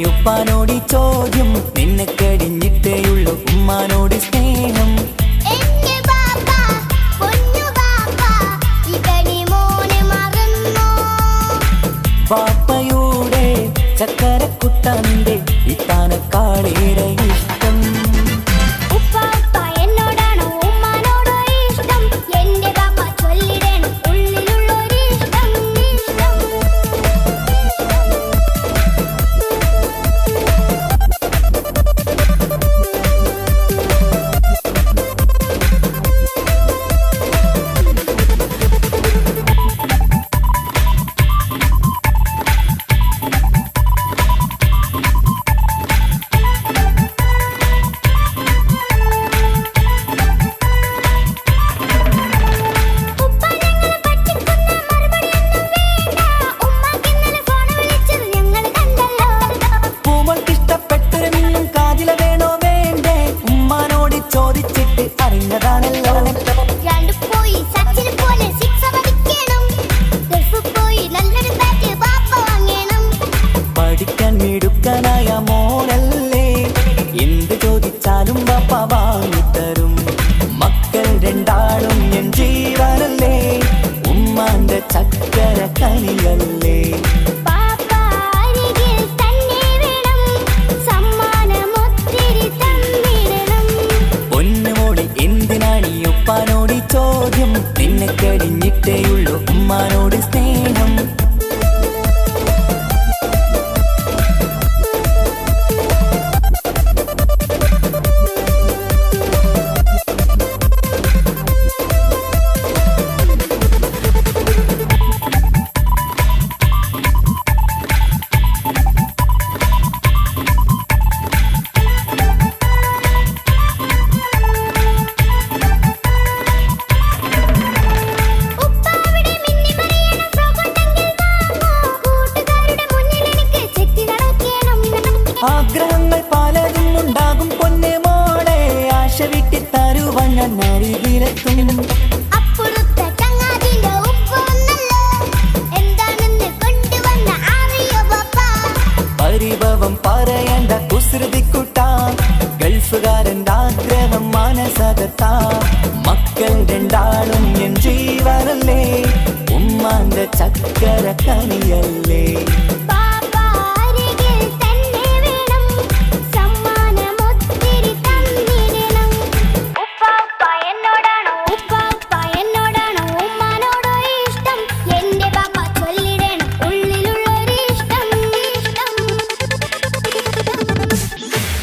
ഉപ്പാനോട് ചോദ്യം, നിന്നെ കഴിഞ്ഞിട്ടേയുള്ളൂ ഉമ്മാനോട് സ്നേഹം. ബാപ്പയുടെ ചക്കരക്കുട്ടന്റെ ഇത്താനക്കാളേറെ ഇഷ്ടം. പഠിക്കാൻ മിടുക്കനായ മോനല്ലേ, എന്ത് ചോദിച്ചാലും ബാപ്പ വാങ്ങിത്തരും. മക്കൾ രണ്ടാളും എൻ ജീവനല്ലേ, ഉമ്മാന്റെ ചക്കര കനിയല്ലേ. പൊന്നുമോളി എന്തിനാണ് ഈ ഉപ്പാനോട് ചോദ്യം, നിന്നെ കഴിഞ്ഞിട്ടേയുള്ളൂ ഉമ്മാനോട് സ്നേഹം. ആഗ്രഹങ്ങൾ പലതും ഉണ്ടാകും പൊന്നെ മോളെ, ആശ വിട്ടി തരുവാൻ ഞാൻ അരികിലെത്തും. പരിഭവം പറയേണ്ട കുസൃതിക്കുട്ട, ഗൾഫുകാരൻ്റെ ആഗ്രഹം മനസ്സകത്താ. മക്കൾ രണ്ടാളും എൻ ജീവനല്ലേ, ഉമ്മാന്റെ ചക്കര കനിയല്ലേ.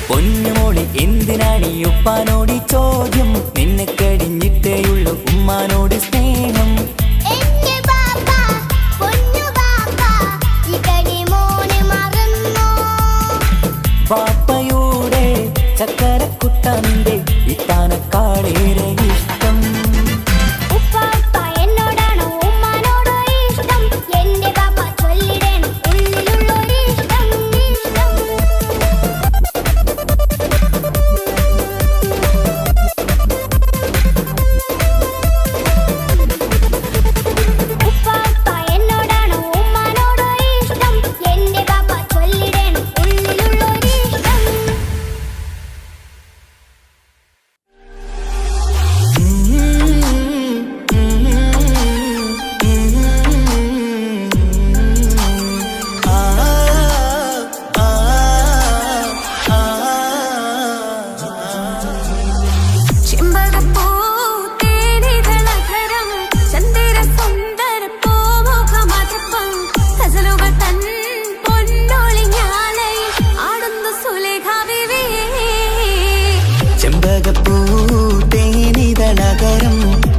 പൊന്നുമോളി എന്തിനാണ് ഈ ഉപ്പാനോട് ചോദ്യം, നിന്നെ കഴിഞ്ഞിട്ടേയുള്ളൂ ഉമ്മാനോട് സ്നേഹം. ബാപ്പയുടെ ചക്കരക്കുട്ടന്റെ ഇത്താനക്കാളേറെ ഇഷ്ടം. ചെമ്പകപ്പൂതേനിതളകരം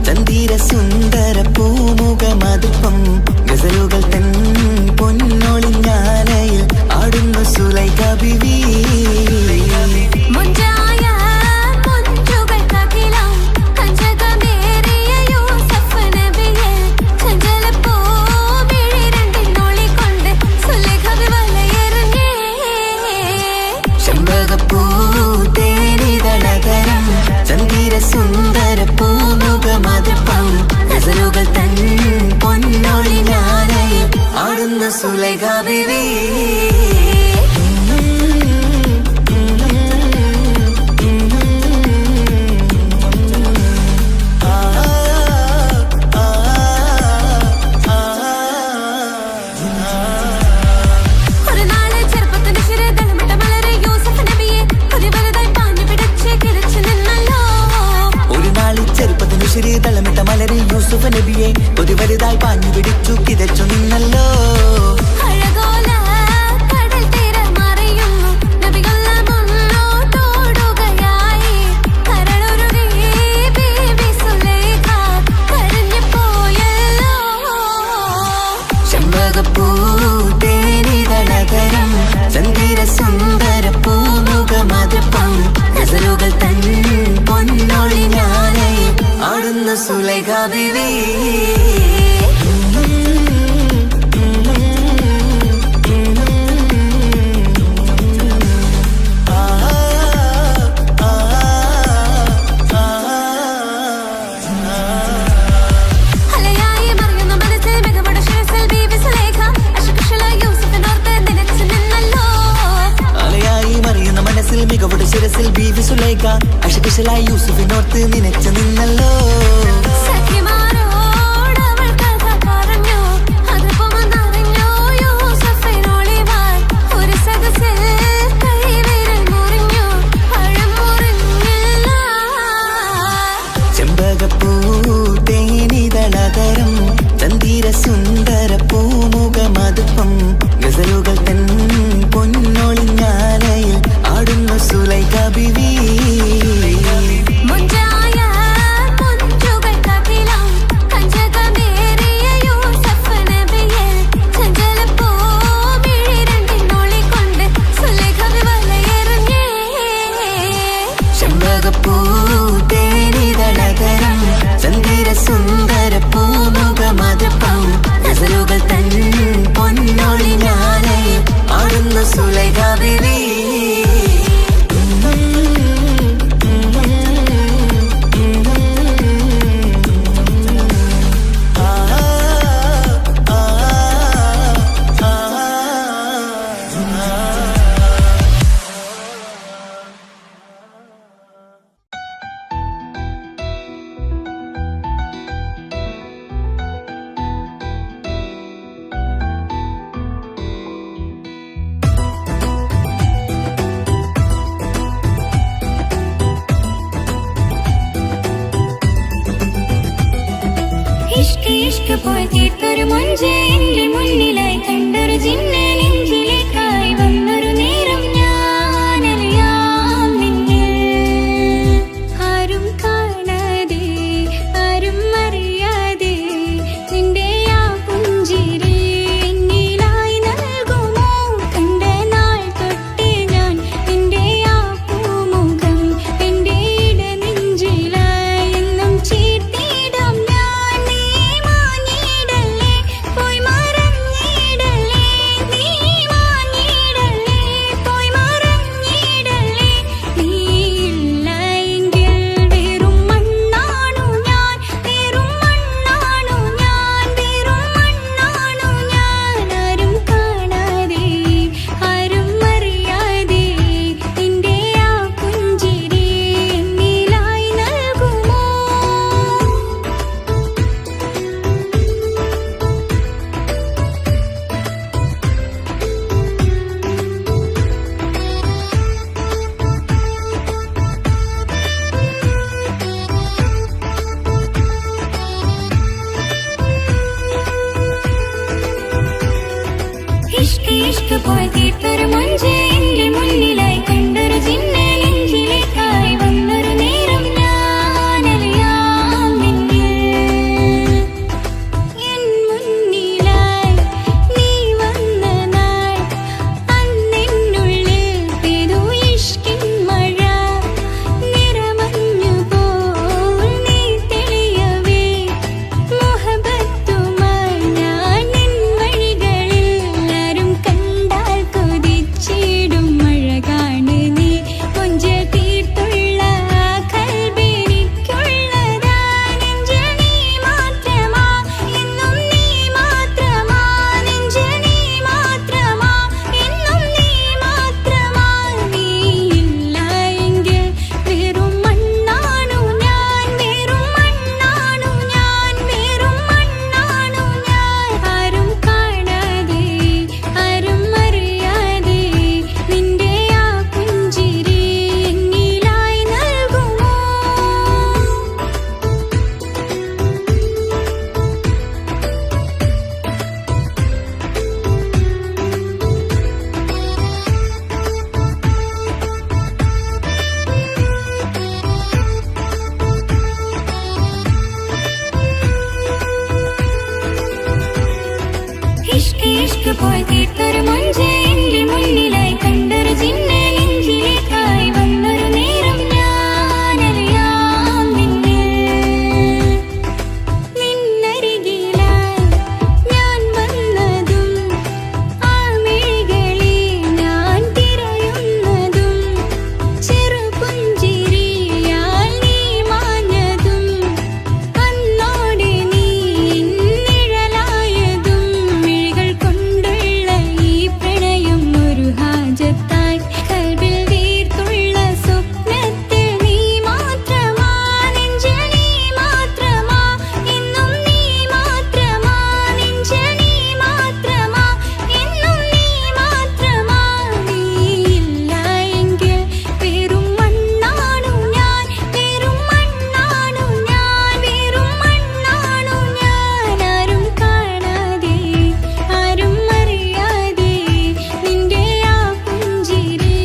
ചന്ദിര സുന്ദര പൂമുഖമതുപ്പം ഗസലുകൾ തൻ പൊന്നൊളിഞ്ഞാലയിൽ ആടുന്നു സുലൈഖ ബീവി. സുന്ദര പൂമുഖമതുപ്പം ഗസലുകൾ തൻ പൊന്നൊളിഞ്ഞാലയിൽ ആടുന്നു സുലൈഖ ബീവി. ആഞ്ഞു പിടിച്ചു കിതച്ചു നിന്നല്ലോ. ചന്ദിര സുന്ദര പൂമുഖമതിപ്പം ഗസലുകൾ തൻ പൊന്നൊളിഞ്ഞാലേ ആടുന്ന സുലൈഖ ബീവി. മികവുടെ ശിരസിൽ ബീവി സുലൈഖ അശകുശലായി യൂസുഫിനോർത്ത് നിനച്ചു നിന്നല്ലോ. ചെമ്പകപ്പൂ തേനിതളതരം ചന്ദിര സുന്ദര പൂമുഖമതിപ്പം ഗസലുകൾ തൻ പൊന്നൊളിഞ്ഞാലയിൽ ആടുന്ന സുലൈഖ ബീവി. ചെമ്പകപ്പൂ തേനിതളതരം ചന്ദിര സുന്ദര പൂമുഖമതിപ്പം ഗസലുകൾ തൻ പൊന്നൊളിഞ്ഞാലയിൽ ആടുന്ന സുലൈഖ ബീവി. ഇഷ്ക് പോയി തീർത്തൊരു മൊഞ്ച് എന്റെ മുന്നിലായി കണ്ടൊരു ജിന്നെ നെഞ്ചിലേക്കായി വന്നൊരു നേരം ഞാനറിയാം നിന്നിൽ ആരും കാണാതെ ആരും അറിയാതെ നിന്റെ ആ പുഞ്ചിരി എന്നിലായി നൽകുമോ. കണ്ട നാൾ തൊട്ടേ ഞാൻ നിന്റെ ആ പൂമുഖം എന്റെ ഇടനെഞ്ചിലായി എന്നും ചേർത്തിടാം ഞാൻ. ഇഷ്ക് പോയി തീർത്തൊരു മൊഞ്ച് എന്റെ മുന്നിലായി കണ്ടൊരു ജിന്നെ നെഞ്ചിലേക്കായി വന്നൊരു നേരം ഞാനറിയാം നിന്നിൽ. എൻ മുന്നിലായി നീ വന്ന നാൾ അന്നെന്നുള്ളിൽ പെയ്തു ഇഷ്കിൻ മഴ. നിറമഞ്ഞു പോൽ നീ തെളിയവേ മുഹബത്തുമായി ഞാൻ നിൻ വഴികളിൽ ആരും കണ്ടാൽ ഇഷ്ക് ഇഷ്ക് പോയി തീർത്തൊരു മൊഞ്ച് എന്റെ മുന്നിലായി കണ്ടൊരു ജിന്നെ നെഞ്ചിലേക്കായി വന്നൊരു നേരം ഞാനറിയാം നിന്നരികിലായി ഞാൻ വന്നതും ആ മിഴികളിൽ ഞാൻ തിരയുന്നതും ചെറുപുഞ്ചിരിയാൽ നീ മാഞ്ഞതും അന്നോടെ നീ നിഴലായതും മിഴികൾ കൊണ്ടുള്ള ഈ പ്രണയം ഒരു ഹാജത്തായി കൽബിൽ വീർത്തുള്ള സ്വപ്നത്തിൽ നീ മാത്രമാ നെഞ്ചിൽ നീ മാത്രമാ എന്നും നീ മാത്രമാ നെഞ്ചിൽ നീ മാത്രമാ എന്നും നീ മാത്രമാ നീയില്ല എങ്കിൽ വെറും മണ്ണാണു ഞാൻ വെറും മണ്ണാണു ഞാൻ വെറും മണ്ണാണു ഞാൻ ആരും കാണാതെ ആരും അറിയാതെ നിന്റെ ആ പുഞ്ചിരി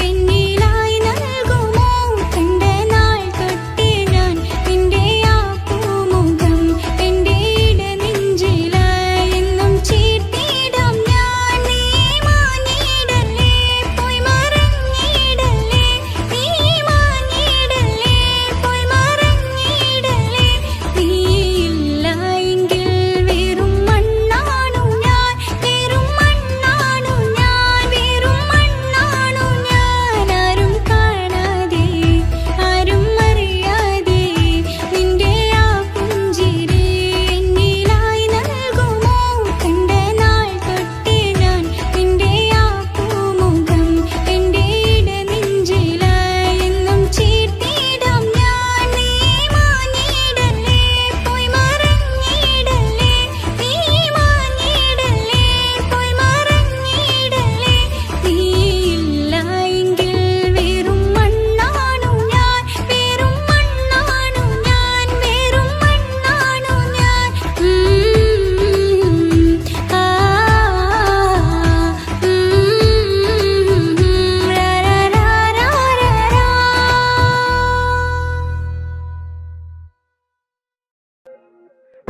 എന്നിലായി നൽകുമോ കണ്ട നാൾ തൊട്ടേ ഞാൻ നിന്റെ ആ പൂമുഖം എന്റെ ഇടനെഞ്ചിലായി എന്നും ചേർത്തിടാം ഞാൻ നീ മാഞ്ഞിടല്ലേ പോയി മറഞ്ഞിടല്ലേ നീ മാഞ്ഞിടല്ലേ പോയി മറഞ്ഞിടല്ലേ നീയില്ല എങ്കിൽ വെറും മണ്ണാണു ഞാൻ വെറും മണ്ണാണു ഞാൻ വെറും മണ്ണാണു ഞാൻ ആരും കാണാതെ ആരും അറിയാതെ നിന്റെ ആ പുഞ്ചിരി എന്നിലായി നൽകുമോ കണ്ട നാൾ തൊട്ടേ ഞാൻ നിന്റെ ആ പൂമുഖം എന്റെ ഇടനെഞ്ചിലായി എന്നും ചേർത്തിടാം ഞാൻ നീ മാഞ്ഞിടല്ലേ പോയി മറഞ്ഞിടല്ലേ നീ മാഞ്ഞിടല്ലേ പോയി മറഞ്ഞിടല്ലേ നീയില്ല എങ്കിൽ വെറും മണ്ണാണു ഞാൻ വെറും മണ്ണാണു ഞാൻ വെറും മണ്ണാണു ഞാൻ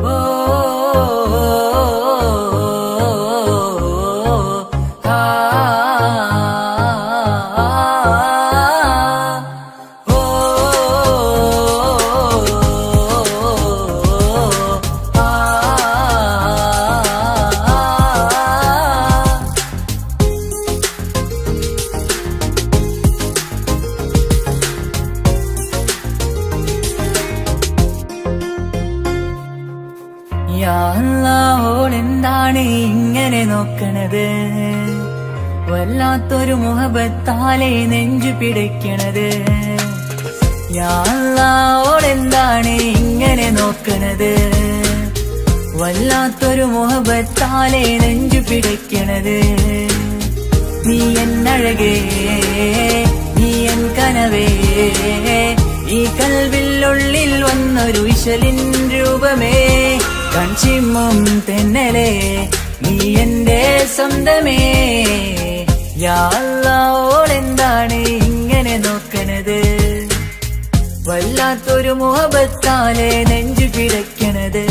ഓ ആ ഓ ഓളെന്താണ് ഇങ്ങനെ നോക്കണത് വല്ലാത്തൊരു മുഹബത്താലെ നെഞ്ചു പിടയ്ക്കണത് ഓളെന്താണ് ഇങ്ങനെ നോക്കണത് വല്ലാത്തൊരു മുഹബത്താലെ നെഞ്ചു പിടയ്ക്കണത് നീ എന്നഴകേ നീ എൻ കനവേ ഈ കൽവില്ലുള്ളിൽ വന്നൊരു ഇശലിൻ രൂപമേ കൺചിമ്മും തെന്നലേ നീ എന്റെ സ്വന്തമേ ഓളെന്താണ് ഇങ്ങനെ നോക്കണത് വല്ലാത്തൊരു മുഹബത്താലെ നെഞ്ചു പിടയ്ക്കണത്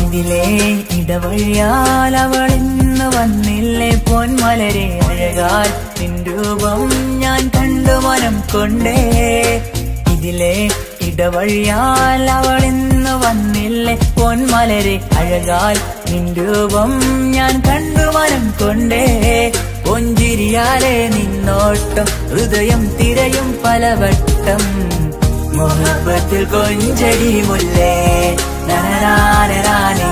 ഇതിലെ ഇടവഴിയാൽ അവളിന്ന് വന്നില്ലേ പൊന്മലരെ അഴകാൽ നിൻ രൂപം ഞാൻ കണ്ടു മനം കൊണ്ടേ ഇതിലെ ഇടവഴിയാൽ അവളിന്ന് വന്നില്ലേ പൊന്മലരെ അഴകാൽ നിൻ രൂപം ഞാൻ കണ്ടു മനം കൊണ്ടേ പൊഞ്ചിരിയാലെ നിന്നോട്ടം ഹൃദയം തിരയും പലവട്ടം മുഹബത്തിൽ കൊഞ്ചടി മുല്ലേ നനനാനേ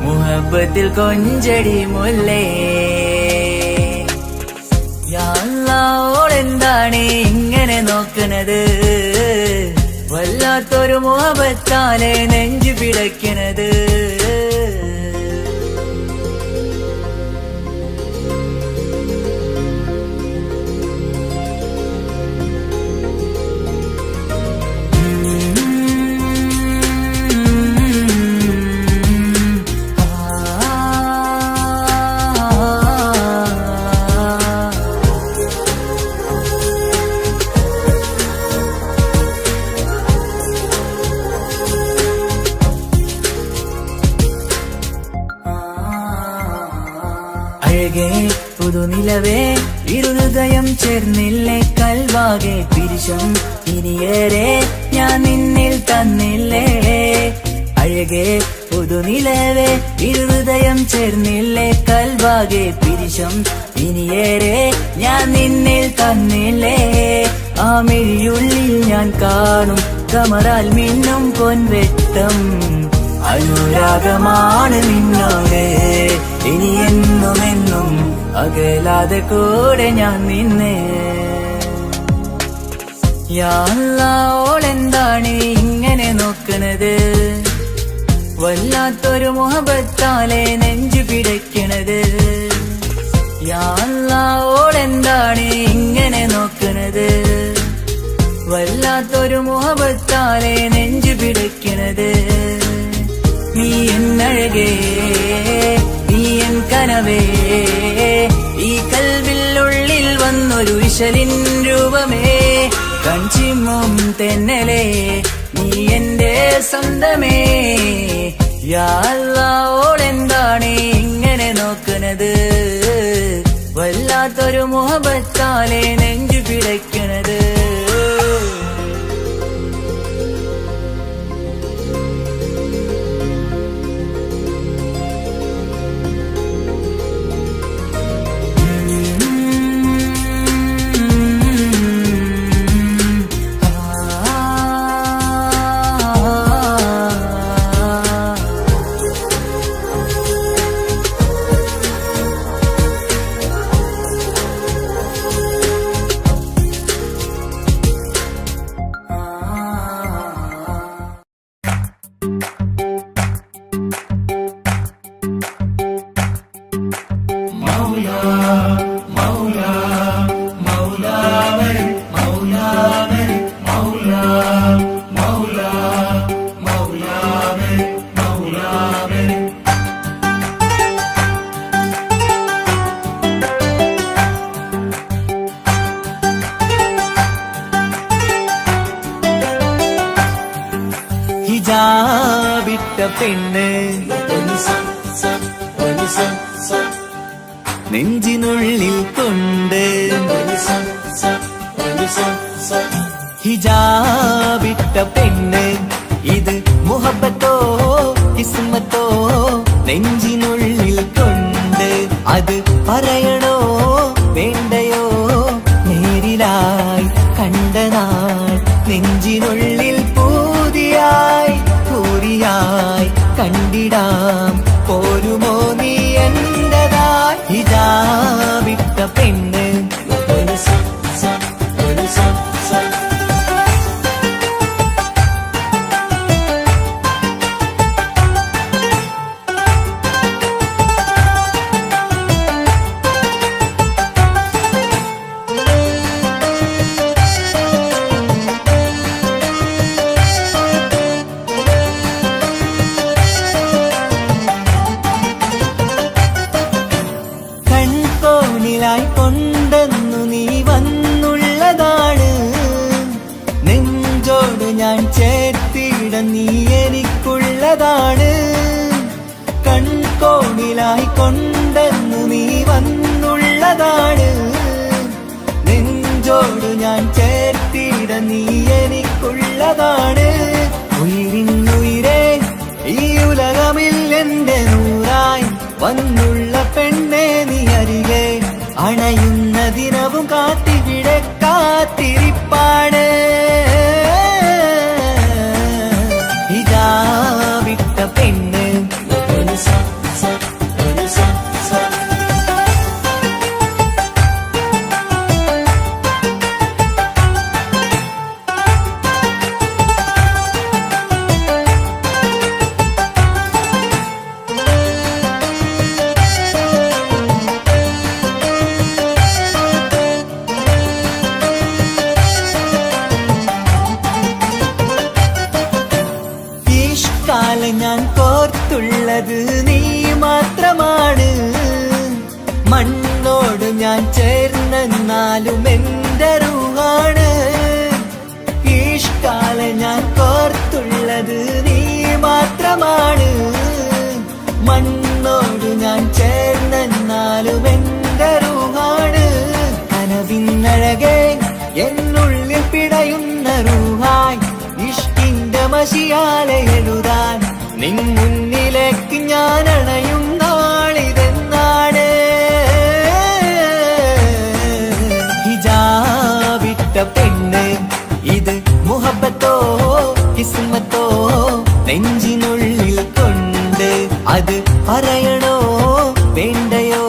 മുഹബത്തിൽ കൊഞ്ചടി മുല്ലേ ഓളെന്താണ് ഇങ്ങനെ നോക്കണത് വല്ലാത്തൊരു മുഹബത്താലെ നെഞ്ചു പിടയ്ക്കണത്. അഴകേ പുതുനിലവേ ഇരുഹൃദയം ചേർന്നില്ലേ കൽവാകെ പിരിശം ഇനിയേറെ ഞാൻ നിന്നിൽ തന്നില്ലേ. അഴകേ പുതുനിലവേ ഇരുഹൃദയം ചേർന്നില്ലേ കൽവാകെ പിരിശം ഇനിയേറെ ഞാൻ നിന്നിൽ തന്നില്ലേ. ആ മിഴിയുള്ളിൽ ഞാൻ കാണും കമറാൽ മിന്നും പൊൻവെട്ടം അനുരാഗമാണ് നിന്നോട് ഇനി എന്നുമെന്നും അകലാതെ കൂടെ ഞാൻ നിന്നെ. യാ അല്ലാഹ് ഓളെന്താണ് ഇങ്ങനെ നോക്കണത്, വല്ലാത്തൊരു മുഹബത്താലെ നെഞ്ചു പിടയ്ക്കണത്. യാ അല്ലാഹ് ഓളെന്താണ് ഇങ്ങനെ നോക്കണത്, വല്ലാത്തൊരു മുഹബത്താലെ നെഞ്ചു പിടയ്ക്കണത്. നീ എന്നഴകേ നീ എൻ കനവേ ഈ കൽവിനുള്ളിൽ വന്നൊരു വിശലിൻ രൂപമേ. കൺചിമ്മും തെന്നലേ നീ എന്റെ സ്വന്തമേ. യാ അല്ലാഹ് ഓളെന്താണ് ഇങ്ങനെ നോക്കണത്, വല്ലാത്തൊരു മുഹബത്താലെ നെഞ്ചു പിടയ്ക്കണത്. ഹിജാബിട്ട പെണ്ണ് നെഞ്ചിനുള്ളിൽ കൊണ്ട്, ഹിജാബിട്ട പെണ്ണ് ഇത് മുഹബത്തോ കിസ്മത്തോ നെഞ്ചിനുള്ളിൽ കൊണ്ട്. അത് പറയണോ വേണ്ടയോ നേരിലായി കണ്ട നാൾ നെഞ്ചിനുള്ളിൽ പൂതിയായി പൂരിയായി കണ്ടിടാം പോരുമോ നീ എന്റതായി. ഹിജാബിട്ട പെണ്ണ് കൊണ്ടെന്നു നീ വന്നുള്ളതാണ്, നെഞ്ചോട് ഞാൻ ചേർത്തിട നീ എനിക്കുള്ളതാണ്. കൺകോണിലായി കൊണ്ടെന്നു നീ വന്നുള്ളതാണ്, നെഞ്ചോട് ഞാൻ ചേർത്തിട നീ എനിക്കുള്ളതാണ്. ഉയിരിന്നുയിരേ ഈ ഉലകമിൽ എന്റെ നൂറായി വന്നുള്ള പെണ്ണെ നീ അരികെ അണയുന്ന ദിനവും കാത്തിവിടെ കാത്തിരിപ്പാണ്. ഹിജാബിട്ട പെണ്ണ് കോർത്തുള്ളത് നീ മാത്രമാണ്. മണ്ണോട് ഞാൻ ചേർന്നെന്നാലും എന്റെ റൂഹാണ്. ഇഷ്കാലെ ഞാൻ കോർത്തുള്ളത് നീ മാത്രമാണ്. മണ്ണോട് ഞാൻ ചേർന്നെന്നാലും എന്റെ റൂഹാണ്. കനവിന്നഴകെ എന്നുള്ളിൽ പിടയുന്ന റൂഹായി ഇഷ്കിന്റെ മഷിയാലെ എഴുതാൻ നിൻ മുന്നിലേക്ക് ഞാൻ അണയും നാളിതെന്നാണ്. ഹിജാബിട്ട പെണ്ണ് ഇത് മുഹബത്തോ കിസ്മത്തോ നെഞ്ചിനുള്ളിൽ കൊണ്ട് അത് പറയണോ വേണ്ടയോ?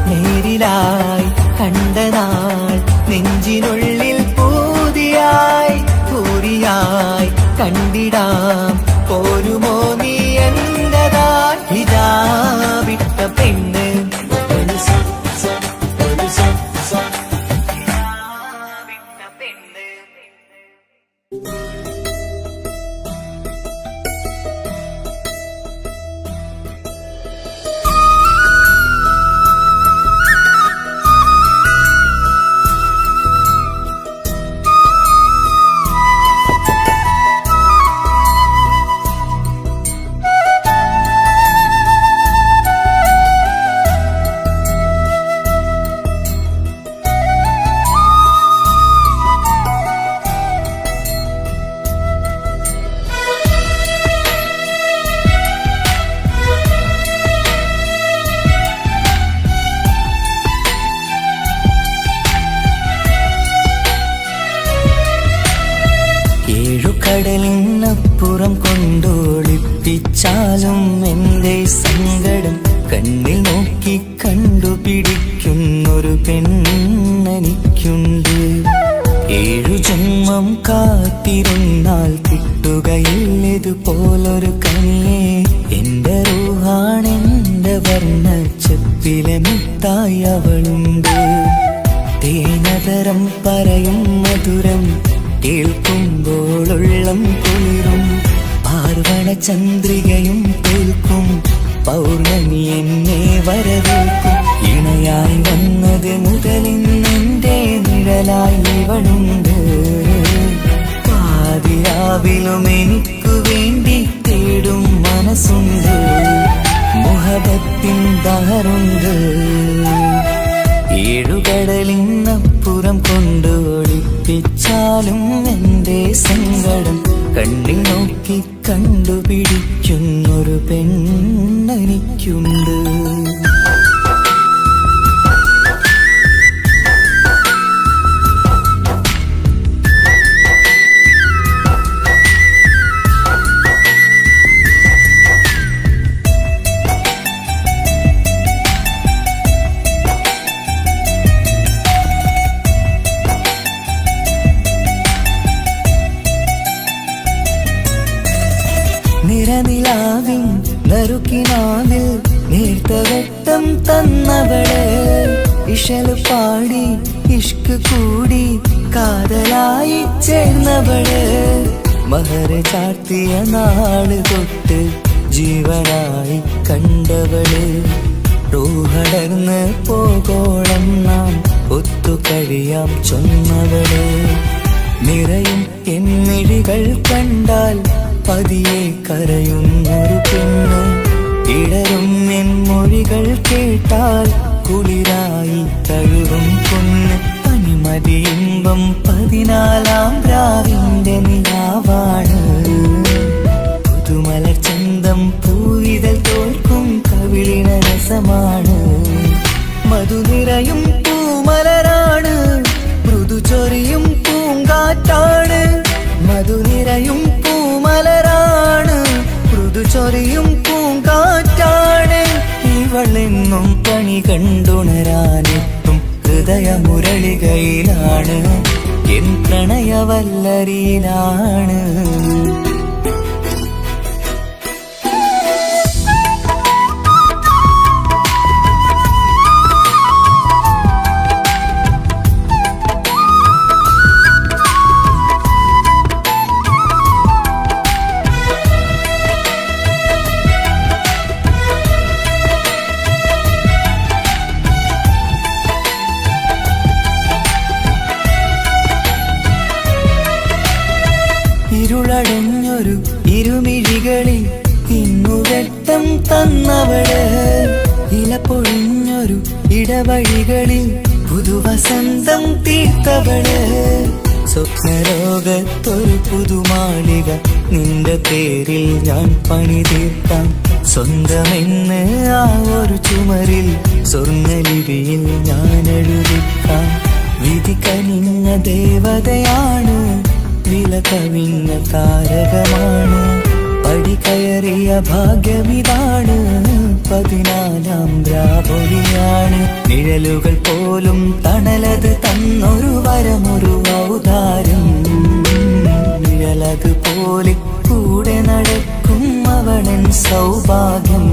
നേരിലായി കണ്ട നാൾ നെഞ്ചിനുള്ളിൽ പൂതിയായി പൂരിയായി കണ്ടിടാം. പോരുമോ നീ എന്റതാ ഹിജാബിട്ട പെണ്ണ്? കടലിനപ്പുറം കൊണ്ടോളിപ്പിച്ചാലും എന്റെ സങ്കടം കണ്ണിൽ നോക്കി കണ്ടുപിടിക്കുന്നൊരു പെണ്ണെനിക്കുണ്ട്. 7 ജന്മം കാത്തിരുന്നാൽ കിട്ടുകയില്ലതുപോലൊരു കനിയെ. എന്റെ റൂഹാണെന്റെ വർണ്ണച്ചപ്പിലെ മുത്തായി അവളുണ്ട്. തേനതരം പറയും മധുരം കേൾക്കുമ്പോളുള്ളം കുളിരും. പാർവണ ചന്ദ്രികയും കേൾക്കും പൗർണമി എന്നെ വരവേൽക്കും. ഇണയായി വന്നത് മുതലിന്നെന്റെ നിഴലായി ഇവളുണ്ട്. പാതിരാവിലും എനിക്കു വേണ്ടി തേടും മനസ്സുണ്ട്. മുഹബത്തിൻ ദഹറുണ്ട്. 7 കടലിനപ്പുറം കൊണ്ടോളിപ്പിച്ചാലും എന്റെ സങ്കടം കണ്ണിൽ നോക്കി കണ്ടുപിടിക്കുന്നൊരു പെണ്ണെനിക്കുണ്ട്. നിറനിലാവിൻ നറുക്കിനാവിൽ നേർത്ത വെട്ടം തന്നവള്. ഇഷല് പാടി ഇഷ്ക് കൂടി കാതലായി ചേർന്നവള്. മഹർ ചാർത്തിയ നാള് തൊട്ട് ജീവനായി കണ്ടവള്. റൂഹടർന്ന് പോകോളം നാം ഒത്തു കഴിയാം ചൊന്നവള്. നിറയും എന്നിഴികൾ കണ്ടാൽ പതിയെ കരയുന്നൊരു പെണ്ണ്. ഇടരും എൻ മൊഴികൾ കേട്ടാൽ കുളിരായി തഴുകും പൊന്ന്. പനിമതിയിമ്പം 14-ാം രാവിന്റെ നിലാവാണ്. പുതുമലർ ചന്തം പൂവിതൽ തോൽക്കും കവിളിന രസമാണ്. മധുനിറയും പൂമലരാണ്. മൃദു ചൊരിയും പൂങ്കാറ്റാണ്. മധുനിറയും പൂമലരാണ്. മൃദു ചൊരിയും പൂങ്കാറ്റാണ്. ഇവളെന്നും പണി കണ്ടുണരാനെത്തും ഹൃദയമുരളികയിലാണ്. എൻ പ്രണയവല്ലരിയിലാണ്. വെട്ടം തന്നവള് ഇല പൊഴിഞ്ഞൊരു ഇടവഴികളിൽ പുതുവസന്തം തീർത്തവള് സ്വപ്നലോകത്തൊരു പുതുമാളിക നിന്റെ പേരിൽ ഞാൻ പണി തീർക്കാം സ്വന്തമെന്ന് ആ ഒരു ചുമരിൽ സ്വർണ്ണലിപിയിൽ ഞാൻ എഴുതിക്കാം വിധി കനിഞ്ഞ ദേവതയാണ് വില കവിഞ്ഞ താരകമാണ് പടി കയറിയ ഭാഗ്യമിതാണ് 14ാം രാപൊലിയാണ് നിഴലുകൾ പോലും തണലത് തന്നൊരു വരമൊരു ഔദാര്യം നിഴലത് പോലെ കൂടെ നടക്കും അവളൻ സൗഭാഗ്യം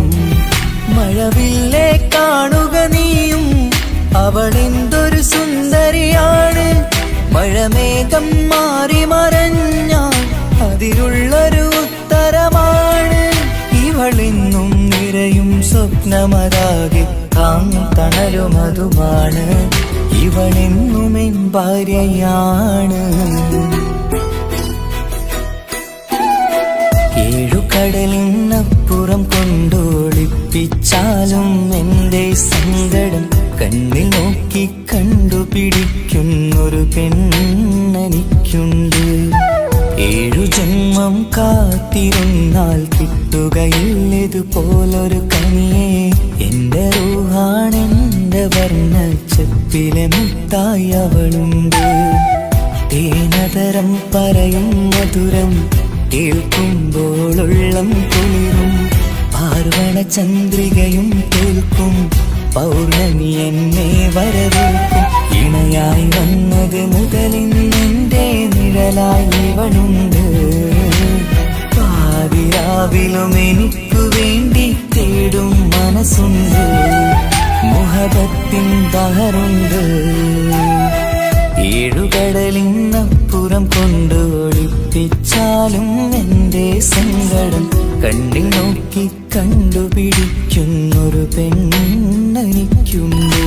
മഴവില്ലേ കാണുക നീയും അവളെന്തൊരു സുന്ദരിയാണ് മഴമേഘം മാറി മറഞ്ഞാൽ അതിലുള്ളൊരു ഉത്തരമാണ് ഇവളെന്നും നിറയും സ്വപ്നമതാകെ താങ്ങും തണലുമതുമാണ് ഇവളെന്നും എൻ ഭാര്യയാണ് ഏഴുകടലിനപ്പുറം കൊണ്ടോളിപ്പിച്ചാലും എന്റെ സങ്കടം കണ്ണിൽ നോക്കി കണ്ടുപിടിക്കുന്നൊരു പെണ്ണെനിക്കുണ്ട് 7 ജന്മം കാത്തിരുന്നാൽ കിട്ടുകയില്ലതുപോലൊരു കനിയെ എന്റെ റൂഹാണെന്റെ വർണ്ണച്ചപ്പിലെ മുത്തായി അവളുണ്ട് തേനതരം പറയും മധുരം കേൾക്കുമ്പോളുള്ളം കുളിരും പാർവണ ചന്ദ്രികയും കേൾക്കും പൗർണമി എന്നെ വരവേൽക്കും ഇണയായി വന്നത് മുതലിന്നെന്റെ നിഴലായി ഇവളുണ്ട് പാതിരാവിലും എനിക്കു വേണ്ടി തേടും മനസ്സുണ്ട് മുഹബത്തിൻ ബഹറുണ്ട് ഏഴുകടലിനപ്പുറം കൊണ്ട് ഒളിപ്പിച്ചാലും എന്റെ സങ്കടം കണ്ണിൽ നോക്കി കണ്ടുപിടിക്കുന്നൊരു പെണ്ണെനിക്കുണ്ട്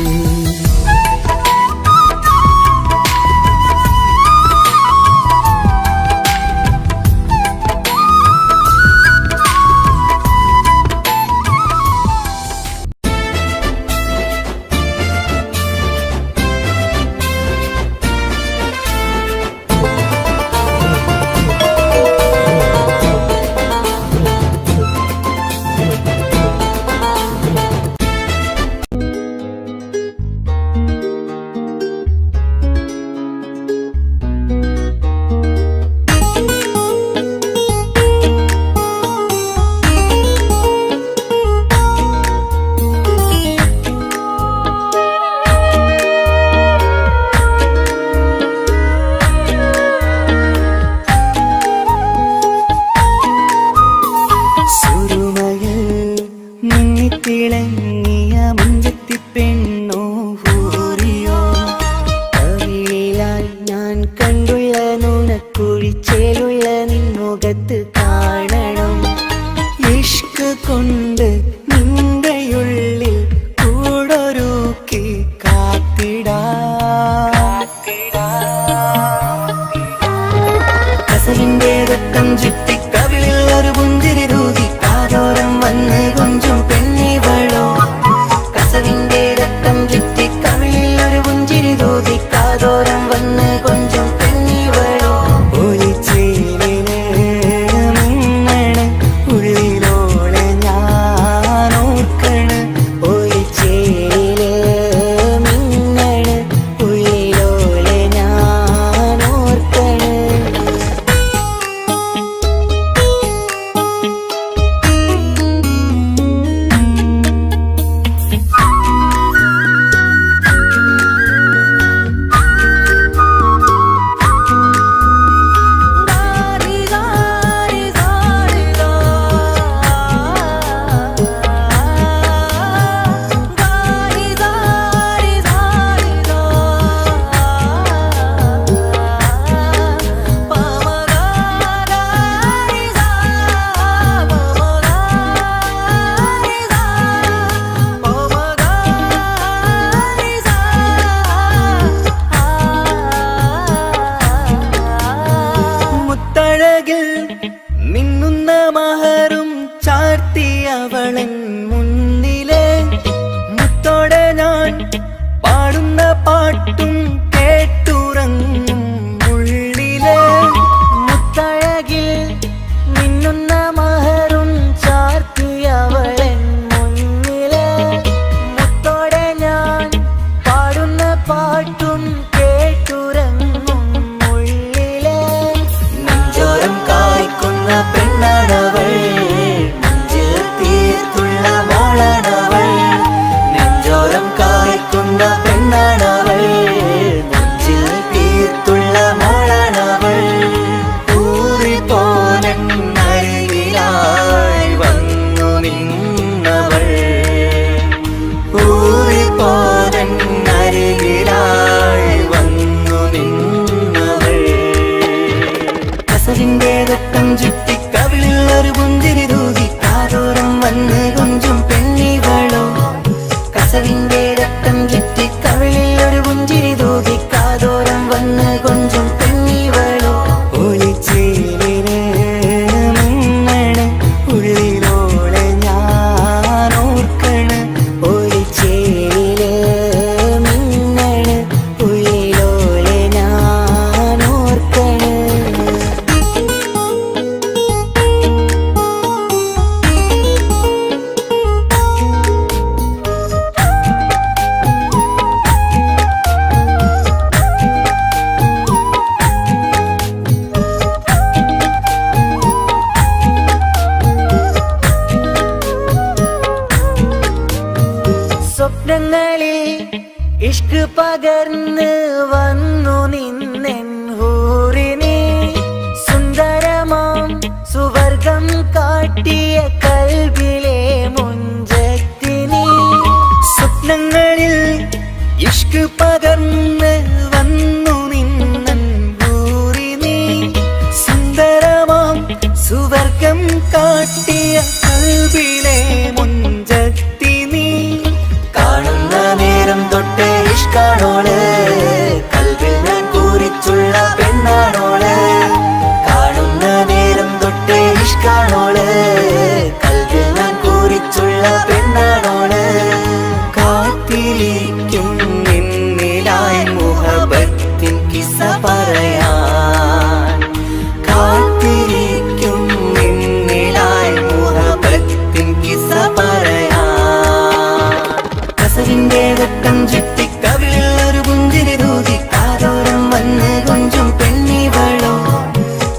തിളങ്ങിയ മുഞ്ചത്തി പെണ്ണോ ഹൂറിയോ കവിളിലായി ഞാൻ കണ്ടുള്ള നുണക്കുഴിച്ചേലുള്ള നിൻമുഖത്ത് കാണണം ഇഷ്ക് കൊണ്ട് നിന്റെയുള്ളിൽ കൂടൊരുക്കി കസലിന്റെ രക്തം ചുറ്റി കവിളിൽ ഒരു പുഞ്ചിരി രൂപി കാതോരം വന്ന് കൊഞ്ചും പെണ്ണിവളോ കസവിന്റെ രക്തം ചുറ്റി കവിളിൽ ഒരു പുഞ്ചിരി രൂപി കാതോരം വന്ന് കൊഞ്ചും പെണ്ണിവളോ ഒലിച്ചേലിന് ഉള്ളിലോളെ ഞാൻ അവളൻ മുന്നിലെ മുത്തോടെ ഞാൻ പാടുന്ന പാട്ടും കേട്ടുറങ്ങും ഉള്ളിലെ മുത്തഴകിൽ മിന്നുന്ന മഹറും ചാർത്തിയവളൻ മുന്നിലെ മുത്തോടെ ഞാൻ പാടുന്ന പാട്ടും കേട്ടുറങ്ങും ഉള്ളിലെ നെഞ്ചോരം കായ്ക്കുന്ന പെണ്ണാണവൾ നെഞ്ചിൽ തീർത്തുള്ള മോളാണവൾ നെഞ്ചോരം കായ്ക്കുന്ന പെണ്ണാണവൾ നെഞ്ചിൽ തീർത്തുള്ള മോളാണവൾ ഊറിപ്പോലൻ അരികിലായി വന്നു നിന്നവൾ ഊറിപ്പോലൻ അരികിലായി വന്നു നിന്നവൾ കസവിന്റെ രക്തം ചുറ്റി കവിളിൽ ഒരു പുഞ്ചിരി തൂകി കാതോരം വന്ന് കൊഞ്ചും പെണ്ണിവളോ കസവിന്റെ രക്തം ചുറ്റി കവിളിൽ ഒരു പുഞ്ചിരി തൂകി കാതോരം വന്ന് കൊഞ്ചും പെണ്ണിവളോ ഒളിച്ചേലിന് മുന്നണ് ഉള്ളിലോളെ ഞാൻ ഓർക്കണ് ഒളിച്ചേലില് മിന്നണ് ഉള്ളിലോളെ ഞാൻ ഓർക്കണ് സ്വപ്നങ്ങളിൽ ഇഷ്ക് പകർന്ന് വന്നു നിന്നെൻ ഹൂറിനെ സുന്ദരമാം സുവർഗം കാട്ടിയ കൽബിലെ മുഞ്ചത്തിനെ സ്വപ്നങ്ങളിൽ ഇഷ്ക് പകർന്ന് വന്നു നിന്നെൻ ഹൂറിനെ സുന്ദരമാം സുവർഗം കാട്ടിയ കൽബിലെ മുഞ്ചത്തിനെ കാണുന്ന നേരം തൊട്ട് ഇഷ്കാണോള് കൽവിൽ ഞാൻ പൂരിച്ചുള്ള പെണ്ണാണോള് കാണുന്ന നേരം തൊട്ട് ഇഷ്കാണോള് കൽവിൽ ഞാൻ പൂരിച്ചുള്ള പെണ്ണാണോള് കാത്തിരിക്കും നിന്നിലായി മുഹബത്തിൻ കിസ്സ പറയാൻ കാത്തിരിക്കും നിന്നിലായി മുഹബത്തിൻ കിസ്സ പറയാൻ കസവിന്റെ രക്തം ചുറ്റി കവിളിൽ ഒരു പുഞ്ചിരി തൂകി കാതോരം വന്ന് കൊഞ്ചും പെണ്ണിവളോ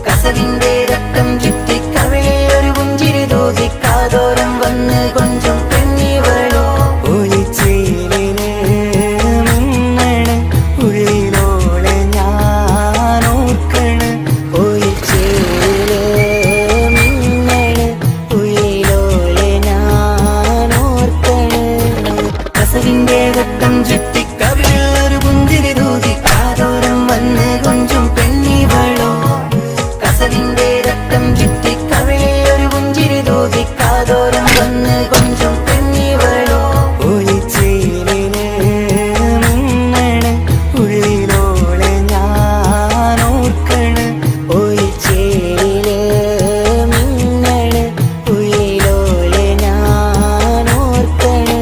കസവിന്റെ രക്തം ചുറ്റി കവിളിൽ ഒരു പുഞ്ചിരി തൂകി കാതോരം വന്ന് കൊഞ്ചും പെണ്ണിവളോ ഒളിച്ചേലിന് മിന്നണ് ഉള്ളിലോളെ ഞാൻ ഓർക്കണ് ഒളിച്ചേലില് മിന്നണ് ഉള്ളിലോളെ ഞാൻ ഓർക്കണ് കസവിന്റെ രക്തം ചുറ്റി കവിളിൽ ഒരു പുഞ്ചിരി തൂകി കാതോരം വന്ന് കൊഞ്ചും പെണ്ണിവളോ കസവിന്റെ രക്തം ചുറ്റി കവിളിൽ ഒരു പുഞ്ചിരി തൂകി കാതോരം വന്ന് കൊഞ്ചും പെണ്ണിവളോ ഒളിച്ചേലിന് മിന്നണ് ഉള്ളിലോളെ ഞാൻ ഓർക്കണ് ഒളിച്ചേലില് മിന്നണ് ഉള്ളിലോളെ ഞാൻ ഓർക്കണ്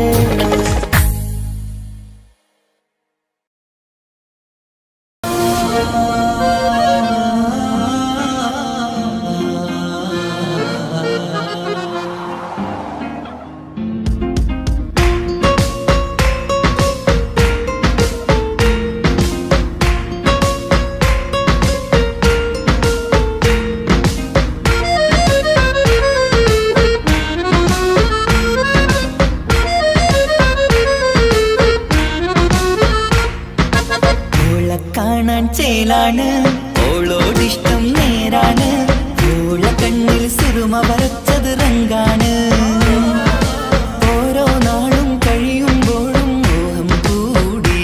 ഓളെ കാണാൻ ചേലാണ് ഓളോടിഷ്ടം നേരാണ് ഓളെ കണ്ണിൽ സുറുമ വരച്ചത് റങ്കാണ് ഓരോ നാളും കഴിയുമ്പോഴും മോഹം കൂടി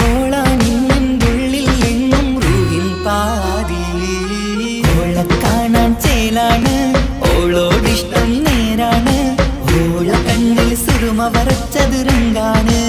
ഓളാണിന്നും ഉള്ളിൽ എങ്ങും റൂഹിൻ പാതി ഓളെ കാണാൻ ചേലാണ് ഓളോടിഷ്ടം നേരാണ് ഓളെ കണ്ണിൽ സുറുമ വരച്ചത് റങ്കാണ്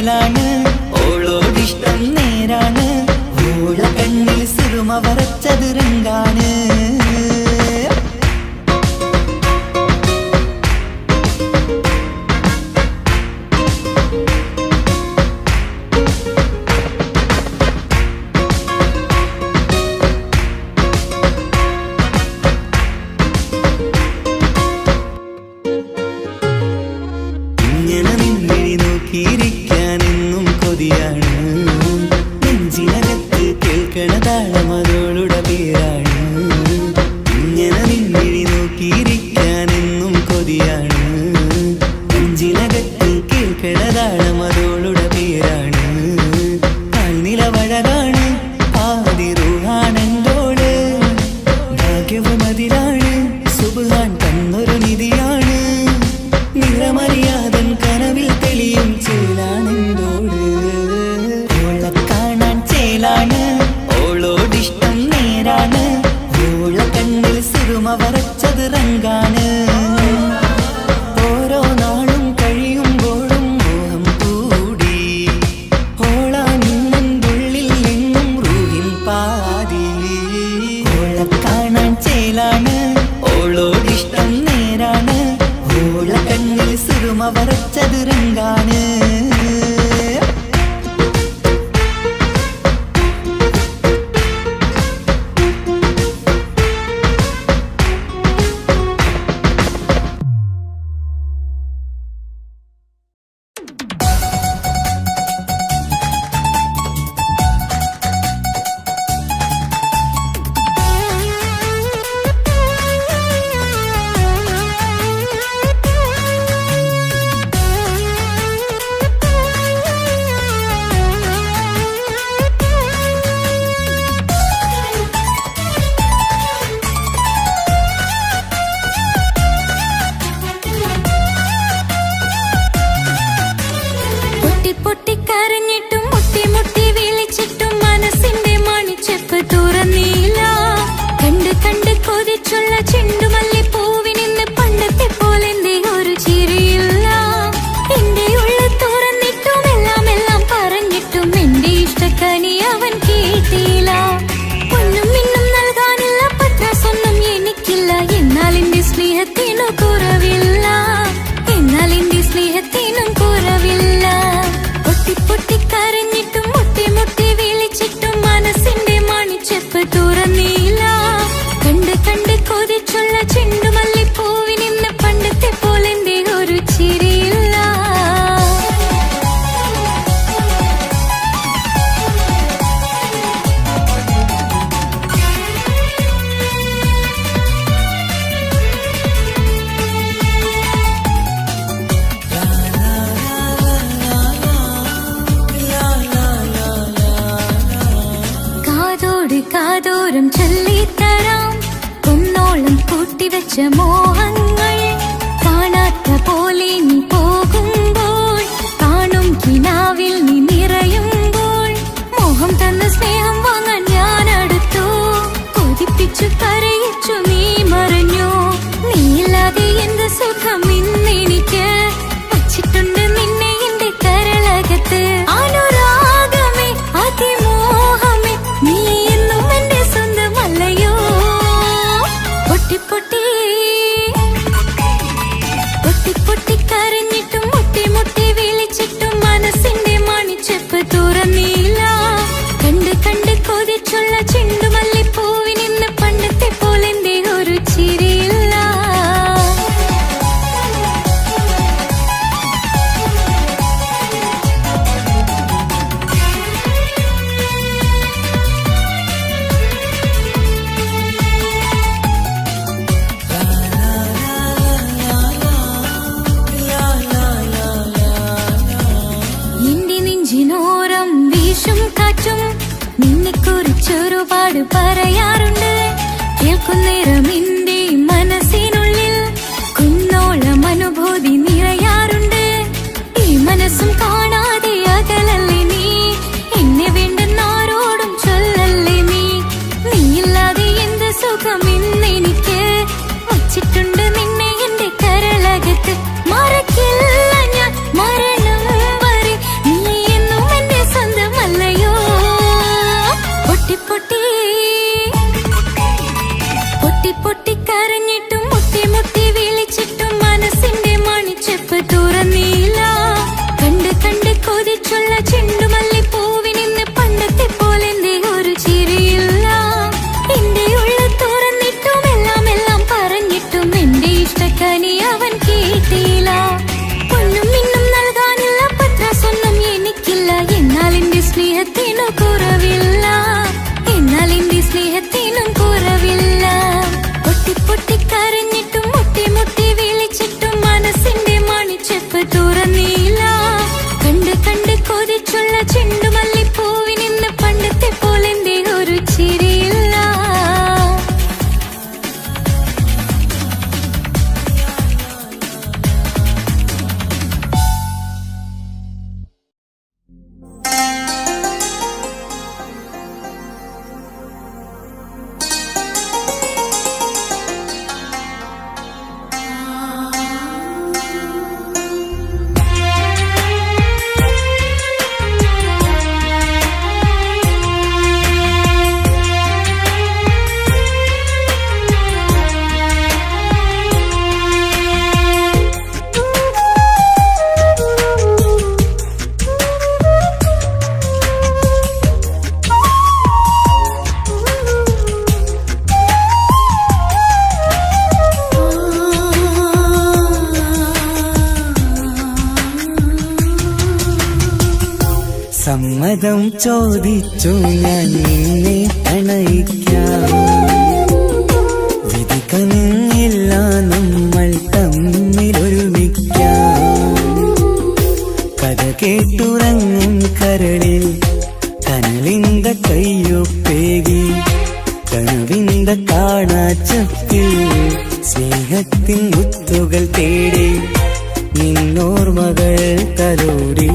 ചേലാണ്, ഓളോടിഷ്ടം നേരാണ്, ഓള കണ്ണിൽ സിറുമ വരച്ചത് രംഗാണ്. ഇങ്ങനെ നിന്നിഴി നോക്കിയിരിക്കാനെന്നും കൊതിയാണ്, നെഞ്ചിനകത്ത് കേൾക്കണ താളമതോളുടെ പേരാണ്. ഇങ്ങനെ നിന്നിഴി നോക്കിയിരിക്കാനെന്നും കൊതിയാണ്, നെഞ്ചിനകത്ത് കേൾക്കണ താളമതോളുടെ പേരാണ്. കാൽനിലവഴകാണ്, ആദിറൂഹാണെന്തോള്, ഭാഗ്യവും അതിലാണ്, സുബ്ഹാൻ തന്നൊരു നിധിയാണ്. നിറമറിയാതൻ കനവിൽ തെളിയും ചേലാണെന്തോട്, ഓളെ കാണാൻ ചേലാണ്, ഓളോടിഷ്ടം നേരാണ്, ഓള കണ്ണിൽ സിറുമ വരച്ചത് രംഗാണ്. ഓരോ നാളും കഴിയുമ്പോഴും മോഹം കൂടി, ഓളാ നിന്നുള്ളിൽ നിന്നും റൂഹിൻ പാതി. ഓളെ കാണാൻ ചേലാണ്, ഓളോടിഷ്ടം നേരാണ്, ഓള കണ്ണിൽ സിറുമ വരച്ചത് രംഗാണ്. പൊട്ടിക്കരഞ്ഞിട്ടും മുട്ടി മുട്ടി വിളിച്ചിട്ടും മനസ്സിന്റെ മണിച്ചെപ്പ് തുറന്നില്ല. കണ്ട് കണ്ട് കൊതിച്ചുള്ള ചെണ്ടുമല്ലി പൂവിനിന്ന് പണ്ടത്തെ പോലെന്തേ ഒരു ചിരിയില്ല. എന്റെ ഉള്ളിൽ തുറന്നിട്ടും എല്ലാം എല്ലാം പറഞ്ഞിട്ടും എന്റെ ഇഷ്ടക്കനി അവൻ കേട്ടില്ല. ഒന്നും മിന്നും നൽകാനില്ല, പത്രാസൊന്നും എനിക്കില്ല, എന്നാൽ എന്റെ സ്നേഹത്തിനു കുറവില്ല, എന്നാൽ എന്റെ സ്നേഹത്തിനും കുറവില്ല. പൊട്ടിക്കരഞ്ഞിട്ടും മുട്ടി മുട്ടി വിളിച്ചിട്ടും മനസ്സിന്റെ മണിച്ചെപ്പ് തുറന്നില്ല. കണ്ട് കണ്ട് കൊതിച്ചുള്ള ചെണ്ടുമല്ലി പൂവിനിന്ന് പണ്ടത്തെ പോലെന്തേ ഒരു ചിരിയില്ല. കാതോരം ചൊല്ലിത്തരാം കുന്നോളം കൂട്ടിവെച്ച മോഹങ്ങൾ, കാണാത്ത പോലെ നീ പോകുമ്പോൾ, കാണും കിനാവിൽ നീ നിറയുമ്പോൾ, മോഹം തന്ന സ്നേഹം വാങ്ങാൻ ഞാൻ അടുത്തു, കൊതിപ്പിച്ചു കരയിച്ചു നീ മറഞ്ഞു. നീയില്ലാതെ എന്ത് സുഖം ഇന്നെനിക്ക്, വച്ചിട്ടുണ്ട് നിന്നെ എന്റെ കരളകത്ത്. അനുരാഗമേ അതിമോഹമേ നീ എന്നും എന്റെ സ്വന്തമല്ലയോ. പൊട്ടി പൊട്ടി പൊട്ടി പൊട്ടി കരഞ്ഞിട്ടും മുട്ടി മുട്ടി വിളിച്ചിട്ടും മനസ്സിന്റെ മണിച്ചെപ്പ് തുറന്നില്ല. കണ്ട് കണ്ട് കൊതിച്ചുള്ള ചെണ്ടുമല്ലി പൂവിനിന്ന് പണ്ടത്തെ പോലെന്തേ ഒരു ചിരിയില്ല. നിന്നെക്കുറിച്ചൊരുപാട് പറയാറുണ്ട്, കേൾക്കുന്നേരം എന്റെ മനസ്സിനുള്ളിൽ കുന്നോളം അനുഭൂതി നിറയാറുണ്ട്. ഈ മനസ്സും കാണാതെ അകലല്ലേ നീ, എന്നെ വേണ്ടെന്നാരോടും ചൊല്ലല്ലേ നീ. നീയില്ലാതെ എന്ത് സുഖം ഇന്നെനിക്ക്, വച്ചിട്ടുണ്ട് നിന്നെ എന്റെ കരളകത്ത്. മറക്കില്ല ഞാൻ മരണം വരെ, നീ പൊട്ടി പൊട്ടി പൊട്ടി പൊട്ടി കരഞ്ഞിട്ടും മുട്ടി മുട്ടി വിളിച്ചിട്ടും മനസ്സിന്റെ മണിച്ചെപ്പ് തുറന്നില്ല. കണ്ട് കണ്ട് കൊതിച്ചുള്ള ചെണ്ടുമല്ലി പൂവിനിന്ന് പണ്ടത്തെ പോലെന്റെ ഒരു ചിരിയില്ല. എന്റെ ഉള്ള തുറന്നിട്ടും എല്ലാം എല്ലാം പറഞ്ഞിട്ടും എന്റെ ഇഷ്ടക്കനി അവൻ കേട്ടില്ല. പൊന്നും മിന്നും നൽകാനുള്ള പത്രാസൊന്നും എനിക്കില്ല. എന്നാൽ എന്റെ സ്നേഹത്തിനു കുറവില്ല. എന്നാൽ എന്റെ സ്നേഹത്തിനും കുറവില്ല. പൊട്ടി പൊട്ടി കരഞ്ഞിട്ടും മുട്ടി മുട്ടി വിളിച്ചിട്ടും മനസ്സിന്റെ മണിച്ചെപ്പ് തുറന്നില്ല. കണ്ട് കണ്ട് കൊതിച്ചുള്ള ചെണ്ടുമല്ലി പൂവിനിന്ന് പണ്ടത്തെ പോലെന്റെ ഒരു ചിരിയില്ല. സമ്മതം ചോദിച്ചു ഞാൻ നിന്നെ പ്രണയിക്കാം. വിധി കനിഞ്ഞില്ല നമ്മൾ തമ്മിലൊരുമിക്കാം. കഥ കേട്ടുറങ്ങും കരളിൽ കനലിന്ത കയ്യൊപ്പേകി കനവിന്ത കാണാച്ചപ്പിൽ സ്നേഹത്തിൻ മുത്തുകൾ തേടി നിന്നോർമകൾ തലോടി.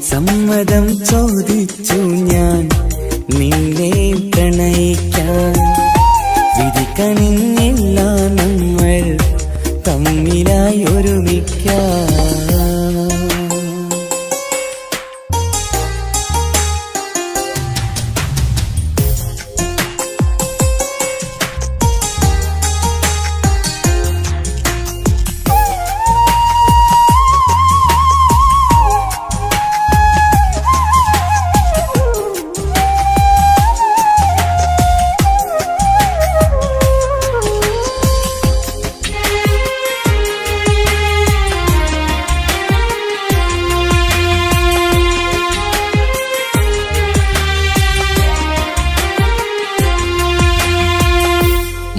സമ്മതം ചോദിച്ചു ഞാൻ നിന്നെ പ്രണയിക്കാൻ. വിധി കനിഞ്ഞില്ല നമ്മൾ തമ്മിലായി ഒരുമിക്കാം.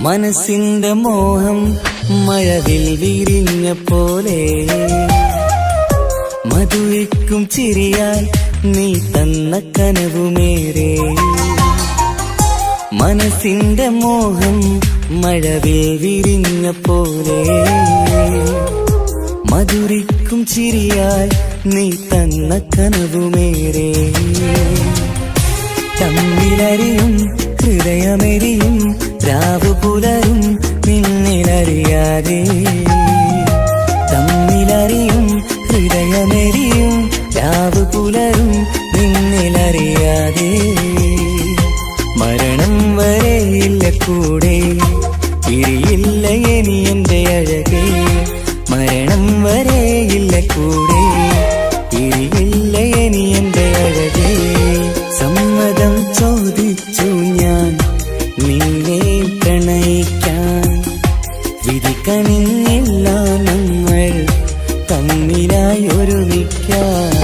മനസ്സിന്റെ മോഹം മഴവിൽ വിരിഞ്ഞ പോലെ മധുരിക്കും ചിരിയാൽ നീ തന്ന കനവുമേറെ. മനസ്സിന്റെ മോഹം മഴവിൽ വിരിഞ്ഞ പോലെ മധുരിക്കും ചിരിയാൽ നീ തന്ന കനവുമേറെ. തമ്മിലറിയും ഹൃദയമെരിയും രാവു പുലരും നിന്നിലറിയാതെ. തമ്മിലറിയും ഹൃദയമെരിയും രാവു പുലരും നിന്നിലറിയാതെ. മരണം വരെയില്ല കൂടെ പിരിയില്ല ഇനി എന്റെ അഴകേ. മരണം വരെയില്ല കൂടെ പിരിയില്ല ഇനി എന്റെ അഴകേ. സമ്മതം ചോദിച്ചു ഞാൻ നിന്നെ പ്രണയിക്കാൻ. വിധി കനിഞ്ഞില്ല നമ്മൾ തമ്മിലായി ഒരുമിക്കാം.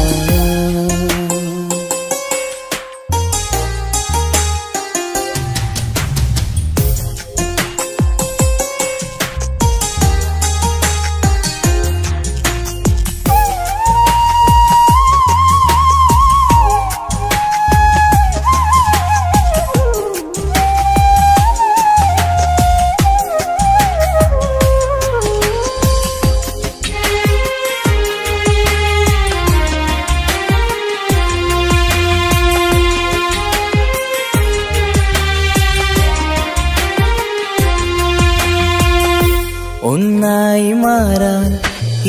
ഒന്നായി മാറാൻ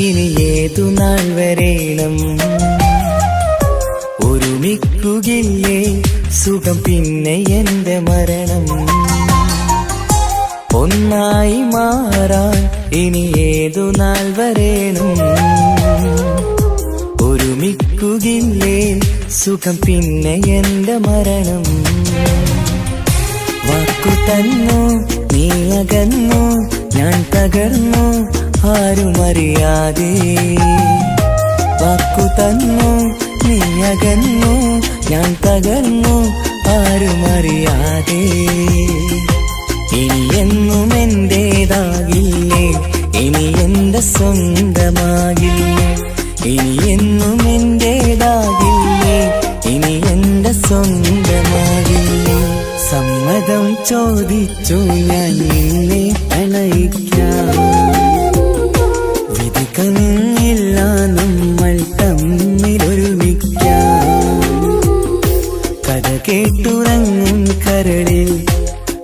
ഇനി ഏതു നാൾ വരേണം. ഒരുമിച്ച് ഒരുമിക്കുകയില്ലേ സുഖം പിന്നെ എന്റെ മരണം. ഒന്നായി മാറാൻ ഇനി ഏതു നാൾ വരേണം. ഒരുമിക്കുകയില്ലേ സുഖം പിന്നെ എന്റെ മരണം. വാക്കു തന്നു നീ അകന്നു ഞാൻ തകർന്നു ആരുമറിയാതെ. വാക്കു തന്നു നീ അകന്നു ഞാൻ തകർന്നു ആരുമറിയാതെ. ഇനി എന്നും എന്റേതാകില്ലേ ഇനി എന്റെ സ്വന്തമാകില്ലേ. ഇനി എന്നും എന്റേതാകില്ലേ ഇനി എന്റെ സ്വന്തമാകില്ലേ. സമ്മതം ചോദിച്ചു ഞാൻ നിന്നെ പ്രണയിക്കാം. വിധിക്കമില്ല നമ്മൾ തമ്മിലൊരുമിക്കാം. കഥ കേട്ടുറങ്ങും കരളിൽ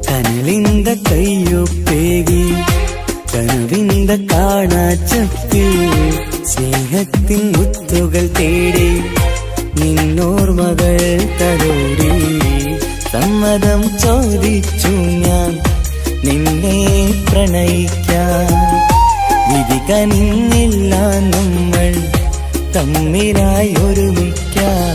കനലിന്ത കയ്യൊപ്പേകി. കനവിന്ത കാണാച്ചപ്പിൽ സ്നേഹത്തിൻ മുത്തുകൾ തേടി നിന്നോർമകൾ തലോടി. സമ്മതം ചോദിച്ചു ഞാൻ നിന്നെ പ്രണയിക്കാം. വിധി കനിഞ്ഞില്ല നമ്മൾ തമ്മിലായി ഒരുമിക്കാം.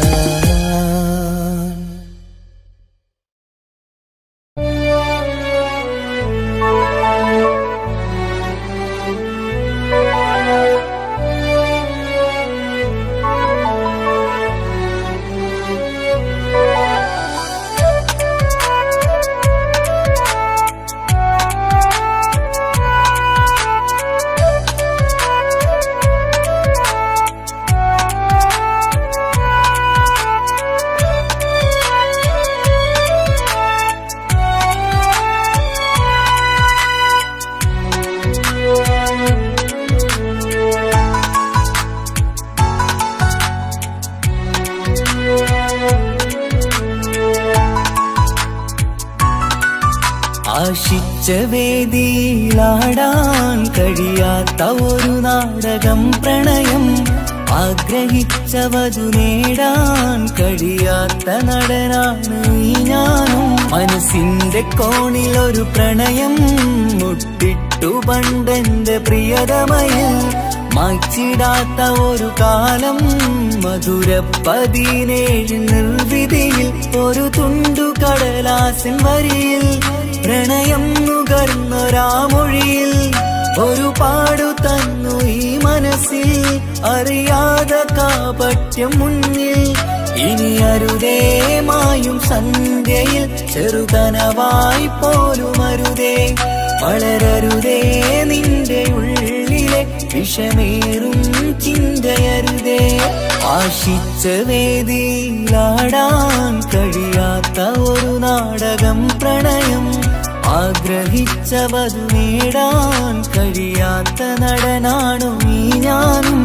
ആശിച്ച വേദിയിലാടാൻ കഴിയാത്ത ഒരു നാടകം പ്രണയം. ആഗ്രഹിച്ചവതു നേടാൻ കഴിയാത്ത നടനാണ് ഈ ഞാനും. മനസ്സിന്റെ കോണിൽ ഒരു പ്രണയം മുട്ടിട്ടു പണ്ടെന്റെ പ്രിയതമയിൽ. മായ്ച്ചിടാത്ത ഒരു കാലം മധുര 17 നിർവിധിയിൽ. ഒരു തുണ്ടു കടലാസിൻ വരിയിൽ പ്രണയം നുകർന്നൊരാമൊഴിയിൽ. ഒരു പാടു തന്നു ഈ മനസ്സിൽ അറിയാതെ കാപട്യം മുന്നിൽ. ഇനി അരുതേ മായും സന്ധ്യയിൽ ചെറുകനവായി പോലും അരുതേ. വളരരുതേ നിന്റെ ഉള്ളിലെ വിഷമേറും ചിന്തയരുതേ. ആശിച്ച വേദിയിലാടാൻ കഴിയാത്ത ഒരു നാടകം പ്രണയം. ആഗ്രഹിച്ചവതു നേടാൻ കഴിയാത്ത നടനാണു ഈ ഞാനും.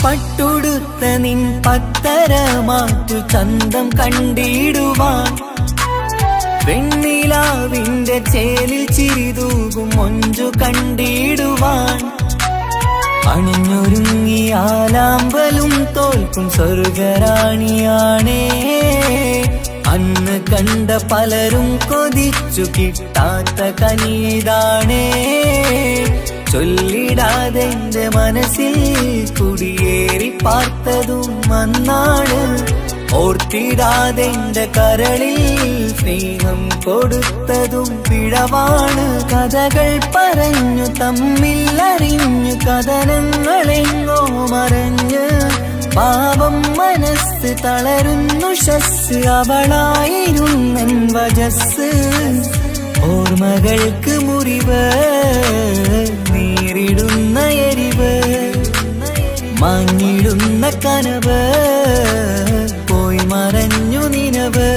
പട്ടുടുത്ത നിൻ പത്തര മാറ്റു ചന്തം കണ്ടിടുവാൻ. വെണ്ണിലാവിന്റെ ചേലിൽ ചിരിതൂകും മൊഞ്ചു കണ്ടിടുവാൻ. അണിഞ്ഞൊരുങ്ങിയാലാമ്പലും തോൽക്കും സ്വർഗറാണിയാണേ. അന്ന് കണ്ട പലരും കൊതിച്ചു കിട്ടാത്ത കനിതാണേ. ചൊല്ലിടാതെ എന്റെ മനസ്സിൽ കുടിയേറി പാർത്തതും അന്നാണ്. ഓർത്തിടാതെ എന്റെ കരളിൽ സ്നേഹം കൊടുത്തതും പിഴവാണ്. കഥകൾ പറഞ്ഞു തമ്മിൽ അറിഞ്ഞു കഥനങ്ങളെങ്ങോ മറഞ്ഞ്. പാപം മനസ്സ് തളരുന്നു ഷസ് അവളായിരുന്നൻ വജസ്. ഓർമ്മകൾക്ക് മുറിവ് നേരിടുന്ന എരിവ്. മാഞ്ഞിടുന്ന കനവ് പോയി മറഞ്ഞു നിനവ്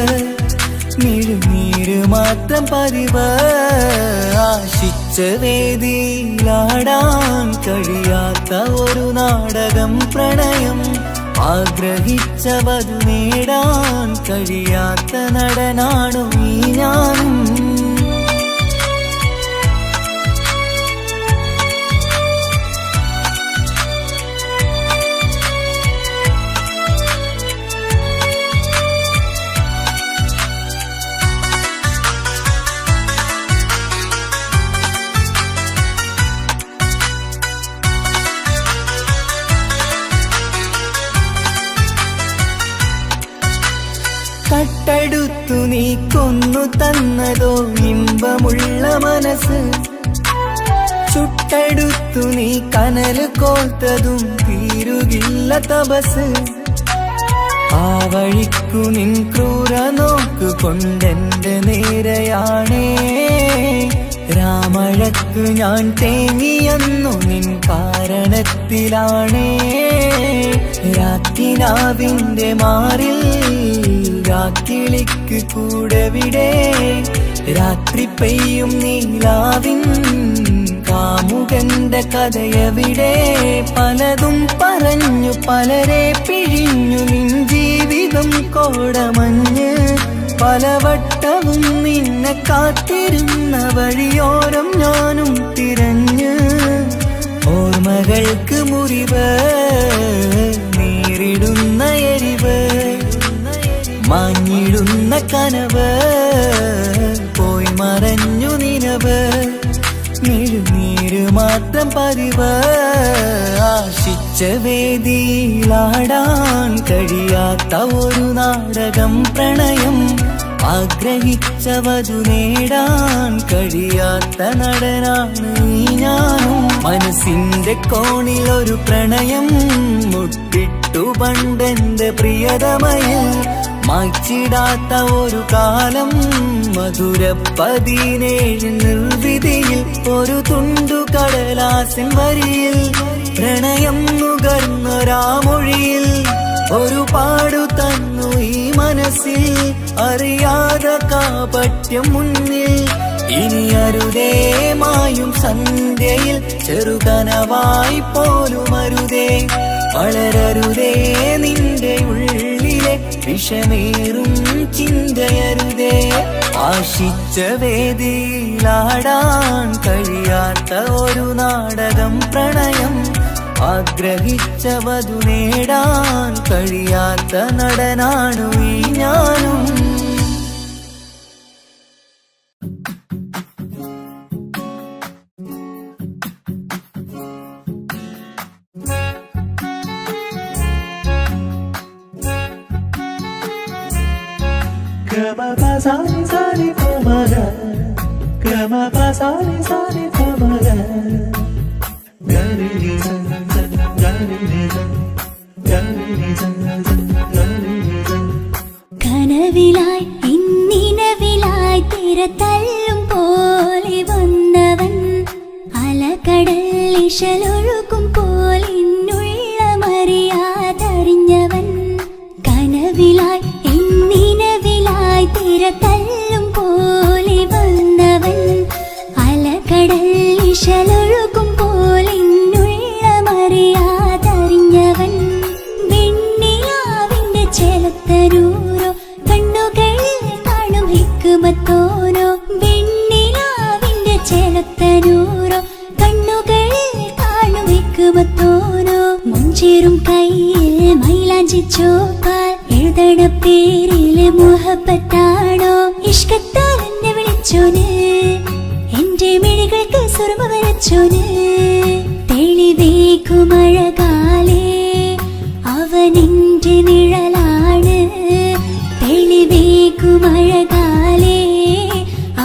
മിഴുനീര് മാത്രം പതിവ് ആശിച്ച വേദിയിലാടാൻ കഴിയാത്ത ഒരു നാടകം പ്രണയം ആഗ്രഹിച്ച വധു നേടാൻ കഴിയാത്ത നടനാണു ഈ ഞാനും കട്ടെടുത്തു നീ കൊന്നു തന്നതോ ഇമ്പമുള്ള മനസ്സ് ചുട്ടെടുത്തു നീ കനല് കോർത്തതും തീരുകില്ല തപസ് ആ വഴിക്കു നിൻ ക്രൂര നോക്കു കൊണ്ടെന്റെ നേരെയാണേ രാമഴക്ക് ഞാൻ തേങ്ങിയെന്നു നിൻ കാരണത്തിലാണേ രാത്തിനാവിന്റെ മാറിൽ രാക്കിളിക്ക് കൂടെവിടെ രാത്രി പെയ്യും നീലാവിൻ കാമുകന്റെ കഥയവിടെ പലതും പറഞ്ഞു പലരെ പിഴിഞ്ഞു നിൻ ജീവിതം കോടമഞ്ഞ് പലവട്ടവും നിന്നെ കാത്തിരുന്ന വഴിയോരം ഞാനും തിരഞ്ഞ് ഓർമ്മകൾക്ക് മുറിവ് നേരിടുന്ന എരിവ് മാഞ്ഞിടുന്ന കനവ് പോയി മറഞ്ഞു നിനവ് മിഴുനീര് മാത്രം പതിവ് ആശിച്ച വേദിയിലാടാൻ കഴിയാത്ത ഒരു നാടകം പ്രണയം ആഗ്രഹിച്ച വധു നേടാൻ കഴിയാത്ത നടനാണ് ഈ ഞാനും മനസ്സിന്റെ കോണിൽ ഒരു പ്രണയം മുട്ടിട്ടു പണ്ടെന്റെ പ്രിയതമയിൽ മായ്ച്ചിടാത്ത ഒരു കാലം മധുര 17 നിർവിധിയിൽ ഒരു തുണ്ടു കടലാസിൻ വരിയിൽ പ്രണയം നുകർന്നൊരാമൊഴിയിൽ ഒരു പാടു തന്നു ഈ മനസ്സിൽ അറിയാതെ കാപട്യം മുന്നിൽ ഇനി അരുതേ മായും സന്ധ്യയിൽ ചെറുകനവായി പോലും അരുതേ വളരരുതേ നിന്റെ ഉള്ളിലെ വിഷമേറും ചിന്തയരുതേ ആശിച്ച വേദിയിലാടാൻ കഴിയാത്ത ഒരു നാടകം പ്രണയം ആഗ്രഹിച്ച വധു നേടാൻ കഴിയാത്ത നടനാണു ഈ ഞാനും കനവിലായി ഇന്നിനവിലായി തിരതല്ലും പോലെ വന്നവൻ അലകടൽ ഇശലൊഴുകും പോലിന്നുള്ള മറിയാതറിഞ്ഞവൻ കനവിലായി ഇന്നിനവിലായി തിരതല്ലും പോലെ വന്നവൻ അലകടൽ ഇശലൊഴുകും പോലിന്നുള്ള മറിയാതറിഞ്ഞവൻ വെണ്ണിലാവിന്റെ ചെലത്തരൂരോ കണ്ണുകളിൽ കാണും ഹിക്കുമത്തോനോ വെണ്ണിലാവിന്റെ ചെലത്തരൂരോ കണ്ണുകളിൽ കാണും ഹിക്കുമത്തോനോ മുഞ്ചേറും കയ്യിൽ മൈലാഞ്ചി ചോപ്പാൽ എഴുതണ പേരില് മുഹബത്താണോ ഇഷ്കത്താൽ എന്നെ വിളിച്ചോന് എന്റെ മിഴികൾക്ക് സുറുമ വരച്ചോന് തെളിവേക്കുമഴകാലേ അവനെന്റെ നിഴലാണ് തെളിവേക്കുമഴകാലേ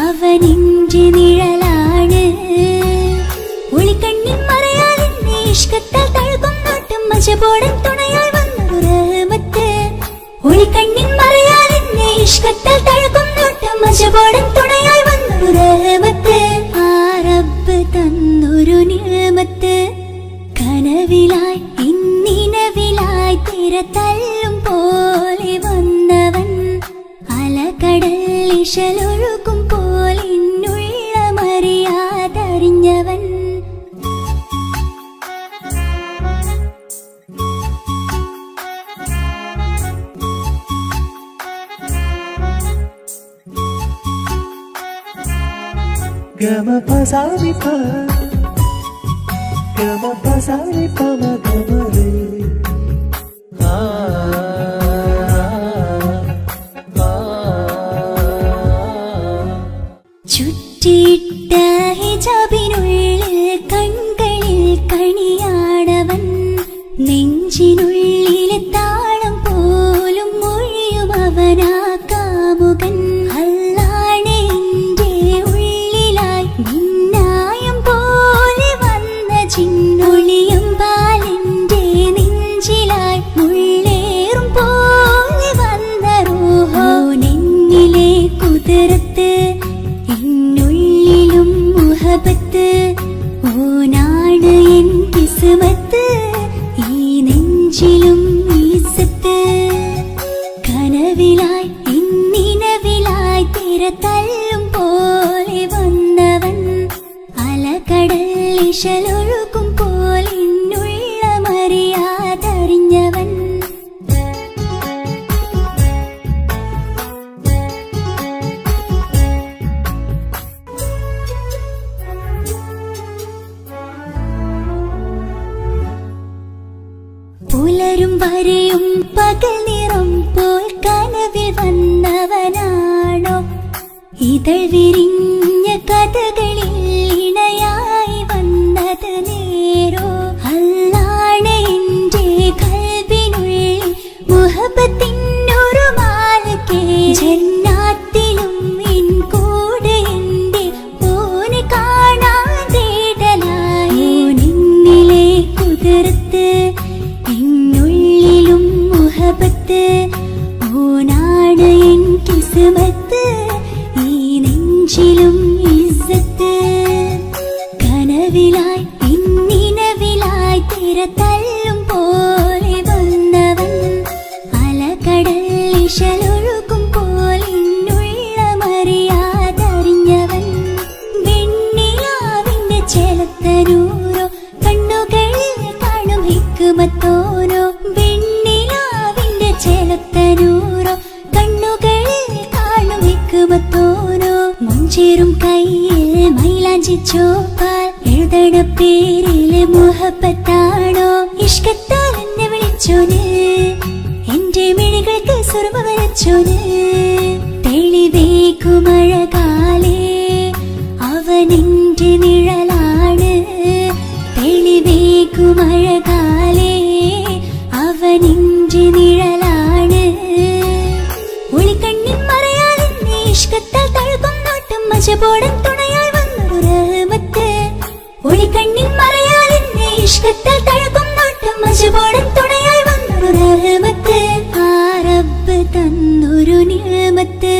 അവനെന്റെ നിഴലാണ് ഒളിക്കണ്ണിൻ മറയാൽ എന്നെ ഇഷ്കത്താൽ തഴുകും നോട്ടും മജപോടൻ തുണയായി വന്നൊരു റഹ്മത്ത് ഒളിക്കണ്ണിൻ മറയാൽ എന്നെ ഇഷ്കത്താൽ തഴുകും നോട്ടും മജപോടൻ തുണയായി വന്നൊരു റഹ്മത്ത് ആ റബ്ബ് തന്നൊരു നിഅമത്ത് കനവിലായി ഇന്നി തിര തല്ലും പോലെ വന്നവൻ അലകടൽ ഇശലൊഴുകും പോലിന്നുള്ളമറിയാതറിഞ്ഞവൻ ഗമ പസാരി പ ഗമ പസാരി പമ ഗമരേ ആ ചുറ്റിയിട്ട ഹിജാബിനുള്ളിൽ കൺകളിൽ കണിയാടവൻ നെഞ്ചിനുള്ളിലെ താളം പോലും മൊഴിയും അവനാ കാമുകൻ അല്ലാണെ എന്റെ ഉള്ളിലായി മിന്നായം പോലെ വന്ന ചിന്നൊളിയും പാലെന്റെ നെഞ്ചിലായി മുള്ളേറും പോലെ വന്ന റൂഹോ നെന്നിലെ കുതിരത്ത് എന്നുള്ളിലും മുഹബത്ത് ഓനാണ് എൻ കിസ്മത്ത് ഈ നെഞ്ചിലും ഈസത്ത് കനവിലായി എന്നിനവിലായി തിര തല്ലും പോലെ വന്നവൻ അലകടൽ ഇശലൊഴുകും പോലിന്നുള്ളമറിയാതറിഞ്ഞവൻ പുലരും വരെയും പകൽ നിറം പോൽ കനവിൽ വന്നവനാണോ ഇതൾ വിരിഞ്ഞ കഥകളിൽ ഇണയായി വന്നത് നേരോ അല്ലാണെ എന്റെ കൽബിനുള്ളിൽ മുഹബത്തിനൊരു മാലക്കേ ജന്നാത്തിലും എൻ കൂടെ എന്റെ ഓനെ കാണാൻ തേടലായി നിന്നിലെ കുതിർത്ത് എന്നുള്ളിലും മുഹബത്ത് ഓനാണ് എൻ കിസ്മത്ത് ഈ നെഞ്ചിലും ഇസ്സത്ത് കനവിലായി എന്നിനവിലായി തിര തല്ലും പോലെ വന്നവൻ അലകടൽ ഇശലൊഴുകും പോലിന്നുള്ളമറിയാതറിഞ്ഞവൻ വെണ്ണിലാവിന്റെ ചെലത്തനൂരോ കണ്ണുകളിൽ കാണും ഹിക്മത്തോരോ വെണ്ണിലാവിന്റെ ചെലത്തനൂരോ കണ്ണുകളിൽ കാണും ഹിക്മത്തോരോ മുഞ്ചേറും കയ്യിൽ മൈലാഞ്ചി ചോപ്പാൽ എഴുതണ പേരിലെ മുഹബത്താണോ ഇഷ്കത്താൽ എന്നെ വിളിച്ചോന് എന്റെ മിഴികൾക്ക് സുർമ വരച്ചോന് തെളിവേക്കുമഴകാലേ അവനെന്റെ നിഴലാണ് തെളിവേക്കുമഴകാലേ അവനെന്റെ നിഴലാണ് ഒളിക്കണ്ണിൻ മറയാൽ എന്നെ ഇഷ്കത്താൽ തഴുകും നോട്ടും മജബോടൻ തുണയായി വന്നൊരു റഹ്മത്ത് ഒളിക്കണ്ണിൻ മറയാൽ എന്നെ ഇഷ്കത്താൽ തഴുകും നോട്ടും മജബോടൻ തുണയായി വന്നൊരു റഹ്മത്ത് ആ റബ്ബ് തന്നൊരു നിഅമത്ത്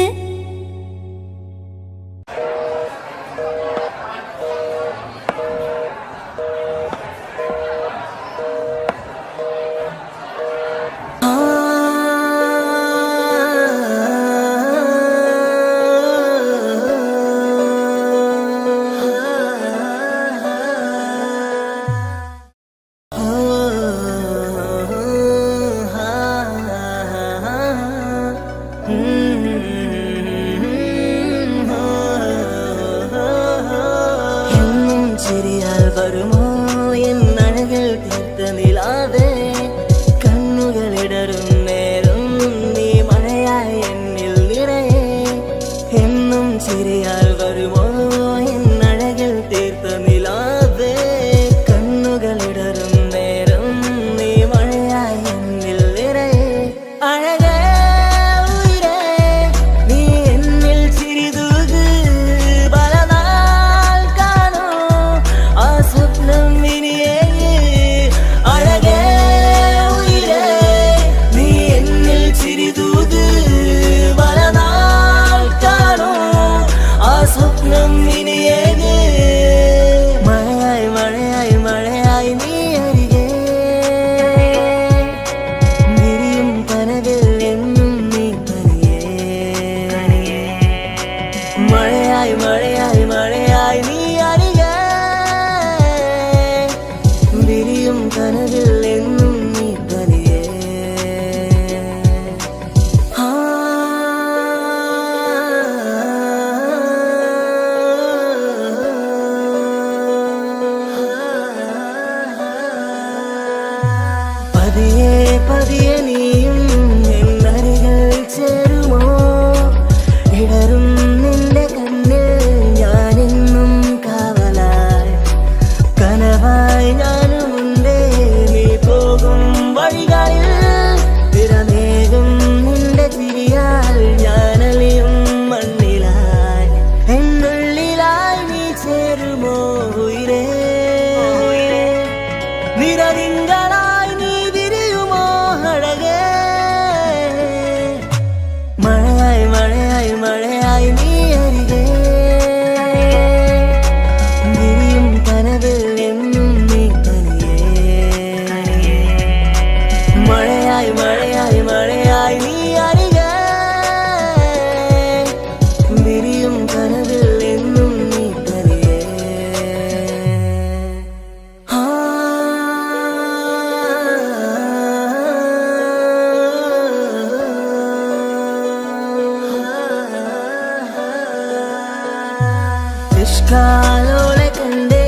കാലോളെ കണ്ടേ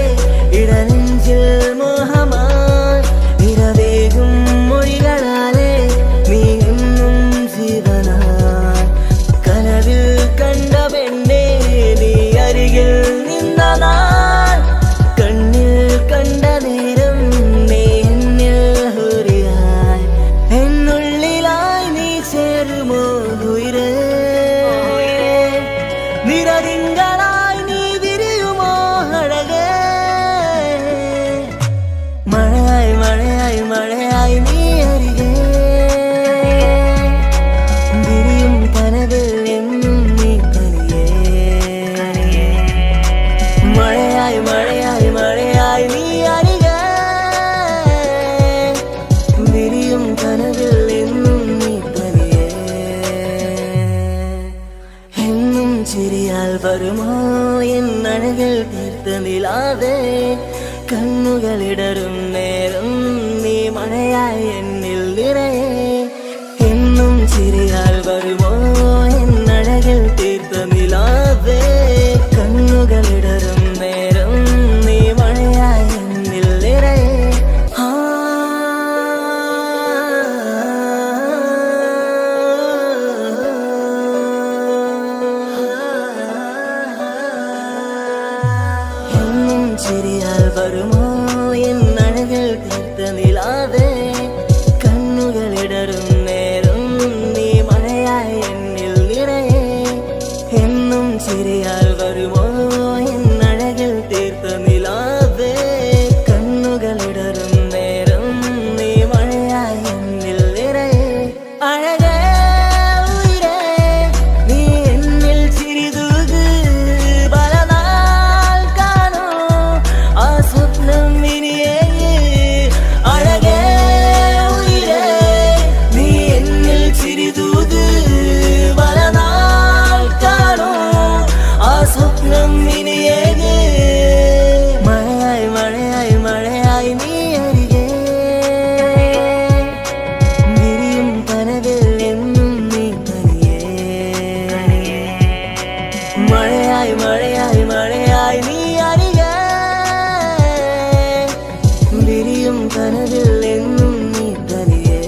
ഇടനെഞ്ചിൽ മോഹമായി ഇരവേകും മൊഴികളാലേ നീ എന്നും ജീവനായി കനവിൽ കണ്ട പെണ്ണേ നീ അരികിൽ നിന്ന നാൾ കണ്ണിൽ കണ്ട നേരം നീ എന്നിൽ ഹുരിയായി എന്നുള്ളിലായി നീ ചേരുമോ ഉയരേ നിരതിങ്കളായി നീ വിരിയുമോ അഴകേ മഴയായി മഴയായി മഴയായി നീ അരികെ വിരിയും കനവിൽ എന്നും നീ തനിയേ മഴയായി മഴയായി മഴയായി നീ അരികെ വിരിയും കനവിൽ എന്നും നീ തനിയേ എന്നും ചിരിയാൽ വരുമോ എന്നഴകിൽ തീർത്ത നിലാതെ കണ്ണുകളിടറും നേരം നീ മഴയായി എന്നിൽ നിറയെ എന്നും ചിരിയാൽ വരുമോ എന്നഴകിൽ തീർത്ത നിലാതെ കണ്ണുകളിടറും നേരം നീ മഴയായി എന്നിൽ നിറയെ എന്നും ചിരിയാൽ വരുമോ എന്നഴകിൽ തീർത്ത നിലാതെ കണ്ണുകളിടറും നേരം നീ മഴയായി എന്നിൽ നിറയെ എന്നും ചിരിയാൽ വരുമോ എന്നഴകിൽ തീർത്ത നിലാതെ കണ്ണുകളിടറും നേരം നീ മഴയായി എന്നിൽ നിറയെ അഴകേ ഉയിരേ നീ എന്നിൽ ചിരിതൂക് പലനാൾ കാണൂ ആ സ്വപ്നം ഇനിയേ അഴകേ ഉയിരേ നീ എന്നിൽ ചിരിതൂക് പലനാൾ കാണൂ ആ സ്വപ്നം ഇനിയേ മഴയായി മഴയായി മഴയായി നീ അരികെ വിരിയും കനവിൽ എന്നും നീ തനിയേ മഴയായി മഴയായി മഴയായി നീ അരികെ വിരിയും കനവിൽ എന്നും നീ തനിയേ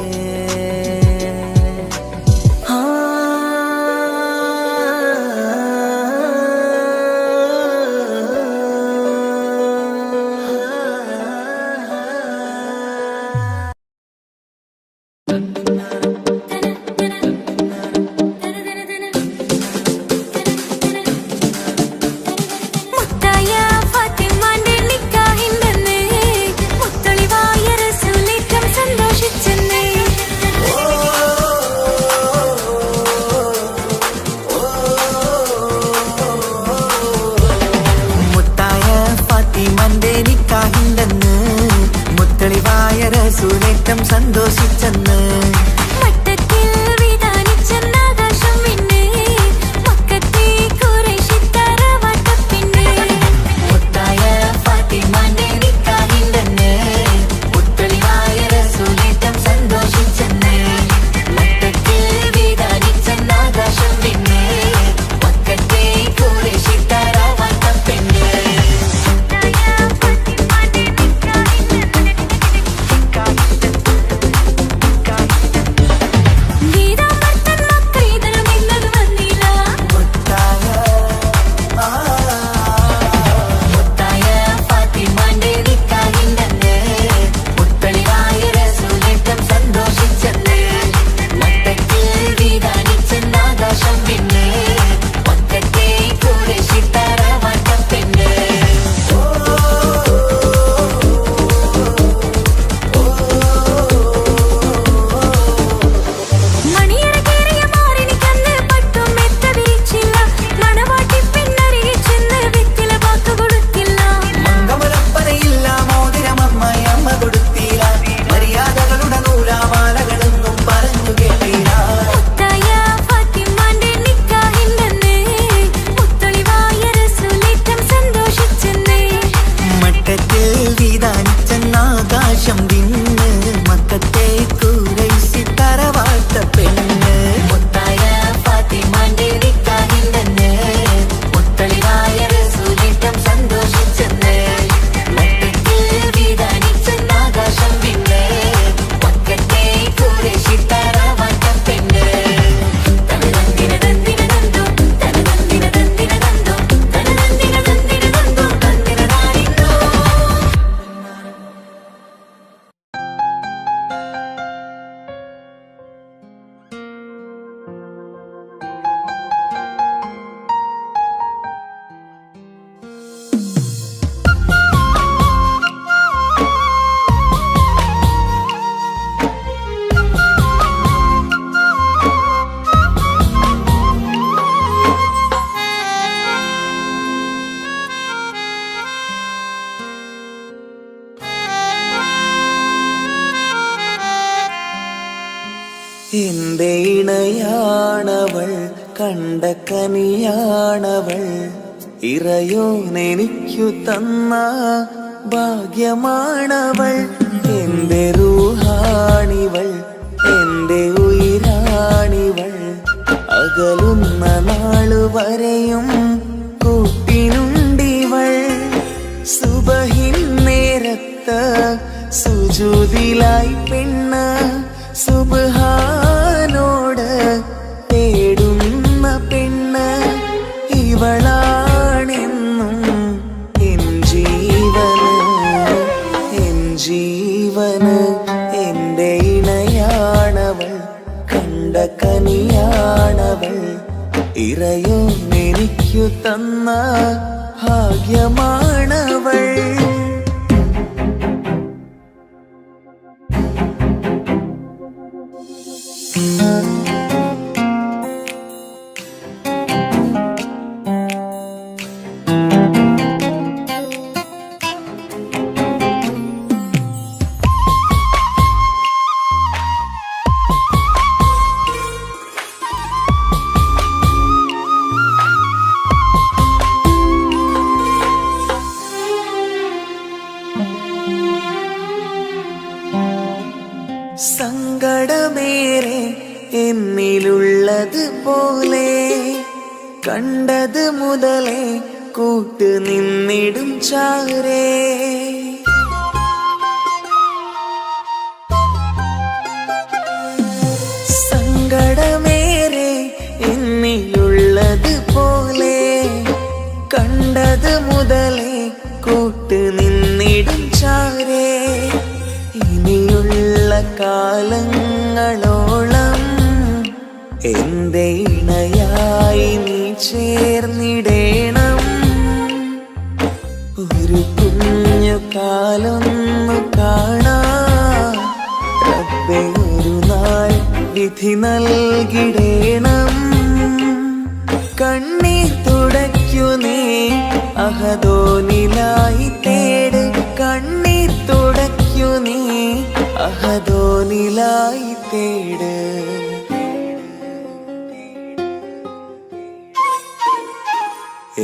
മുത്തായ ഫാത്തിമാന്റെ നിക്കാഹിന്റെന്ന് മുത്തളിവായ റസൂലേറ്റം സന്തോഷിച്ചെന്ന് മുത്തായ ഫാത്തിമന്റെ നിക്കാഹിന്റെന്ന് മുത്തളിവായ റസൂലേറ്റം സന്തോഷിച്ചെന്ന് മട്ടത്തിൽ വിധാനിച്ചെന്ന ആകാശം പിന്നെ മക്കത്തെ ഖുറൈശിത്താര വാട്ടപ്പിന്നെ മുത്തായ ഫാത്തിമന്റെ നിക്കാഹിന്റെന്ന് മുത്തളിവായ റസൂലേറ്റം സന്തോഷിച്ചെന്ന് മട്ടത്തിൽ വിധാനിച്ചെന്ന ആകാശം പിന്നെ മക്കത്തെ ഖുറൈശിത്താര വാട്ടപ്പിന്നെ മുത്തായ ഫാത്തിമാന്റെ നിക്കാഹിന്റെന്ന് എന്റെ ഇണയാണവൾ, കണ്ട കനിയാണവൾ, ഇറയോനെനിക്കു തന്ന ഭാഗ്യമാണവൾ. എന്റെ റൂഹാണിവൾ, എന്റെ ഉയിരാണിവൾ, അകലുന്ന നാളു വരെയും കൂട്ടിനുണ്ടിവൾ. സുബഹിൻ നേരത്ത് സുജൂദിലായി പെണ്ണ് സുബ്ഹാനോട് തേടുന്ന പെണ്ണ് ഇവളാണെന്നും എൻ ജീവന്, എൻ ജീവന്. എന്റെ ഇണയാണവൾ, കണ്ട കനിയാണവൾ, ഇറയോനെനിക്കു തന്ന ഭാഗ്യമാണവൾ. സങ്കടമേറെ എന്നിലുള്ളത് പോലെ കണ്ടത് മുതലേ കൂട്ട് നിന്നിടും ചാരേ. സങ്കടമേറെ എന്നിലുള്ളത് പോലെ കണ്ടത് മുതലേ കൂട്ട് നിന്നിടും ചാരേ. ഇനിയുള്ള കാലങ്ങളോളം എന്റെ ഇണയായി നീ ചേർന്നിടേണം. ഒരു കുഞ്ഞു കാലൊന്നു കാണാൻ റബ്ബേ ഒരു നാൾ വിധി നൽകിടേണം. കണ്ണീർ തുടയ്ക്കു നീ അഹദോനിലായി തേട്, കണ്ണീർ തുടയ്ക്കു നീ അഹദോനിലായി തേട്.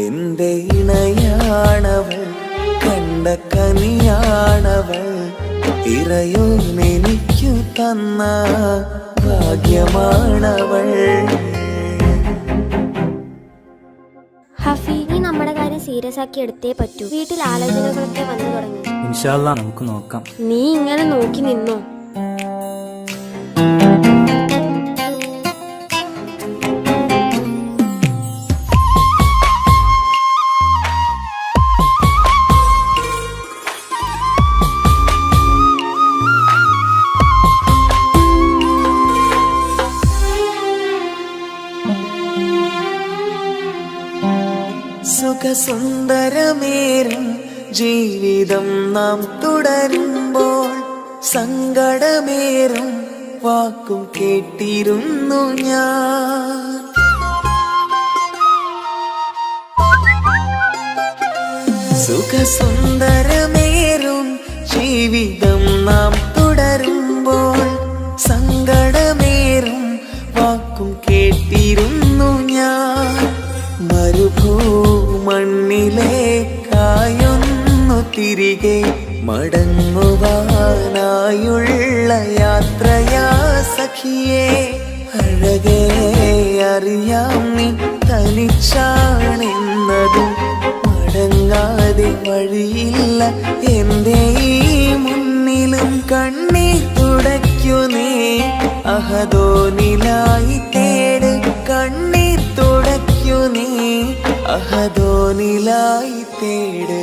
എന്റെ ഇണയാണവൾ, കണ്ട കനിയാണവൾ, ഇറയോനെനിക്കു തന്ന ഭാഗ്യമാണവൾ. ഹഫി, നീ നമ്മുടെ കാര്യം സീരിയസ് ആക്കി എടുത്തേ പറ്റൂ. വീട്ടിൽ ആലോചനകളൊക്കെ വന്നു തുടങ്ങി. ഇൻഷാ അല്ലാ നമുക്ക് നോക്കാം. നീ ഇങ്ങനെ നോക്കി നിന്നോ? സുഖസുന്ദരമേറും ജീവിതം നാം തുടരുമ്പോൾ സങ്കടമേറും വാക്കും കേട്ടിരുന്നു ഞാൻ. സുഖസുന്ദരമേറും ജീവിതം നാം തുടരുമ്പോൾ സങ്കടമേറും വാക്കും കേട്ടിരുന്നു ഞാൻ. മരുഭൂമണ്ണിലേക്കായൊന്നു തിരികെ മടങ്ങുവാനായുള്ള യാത്രയാ സഖിയേ. അഴകേ അറിയാം നീ തനിച്ചാണെന്നതും മടങ്ങാതെ വഴിയില്ല എന്റെ ഈ മുന്നിലും. കണ്ണീർ തുടയ്ക്കു നീ അഹദോനിലായി തേട്, കണ്ണീർ തുടയ്ക്കു നീ അഹദോനിലായി തേട്.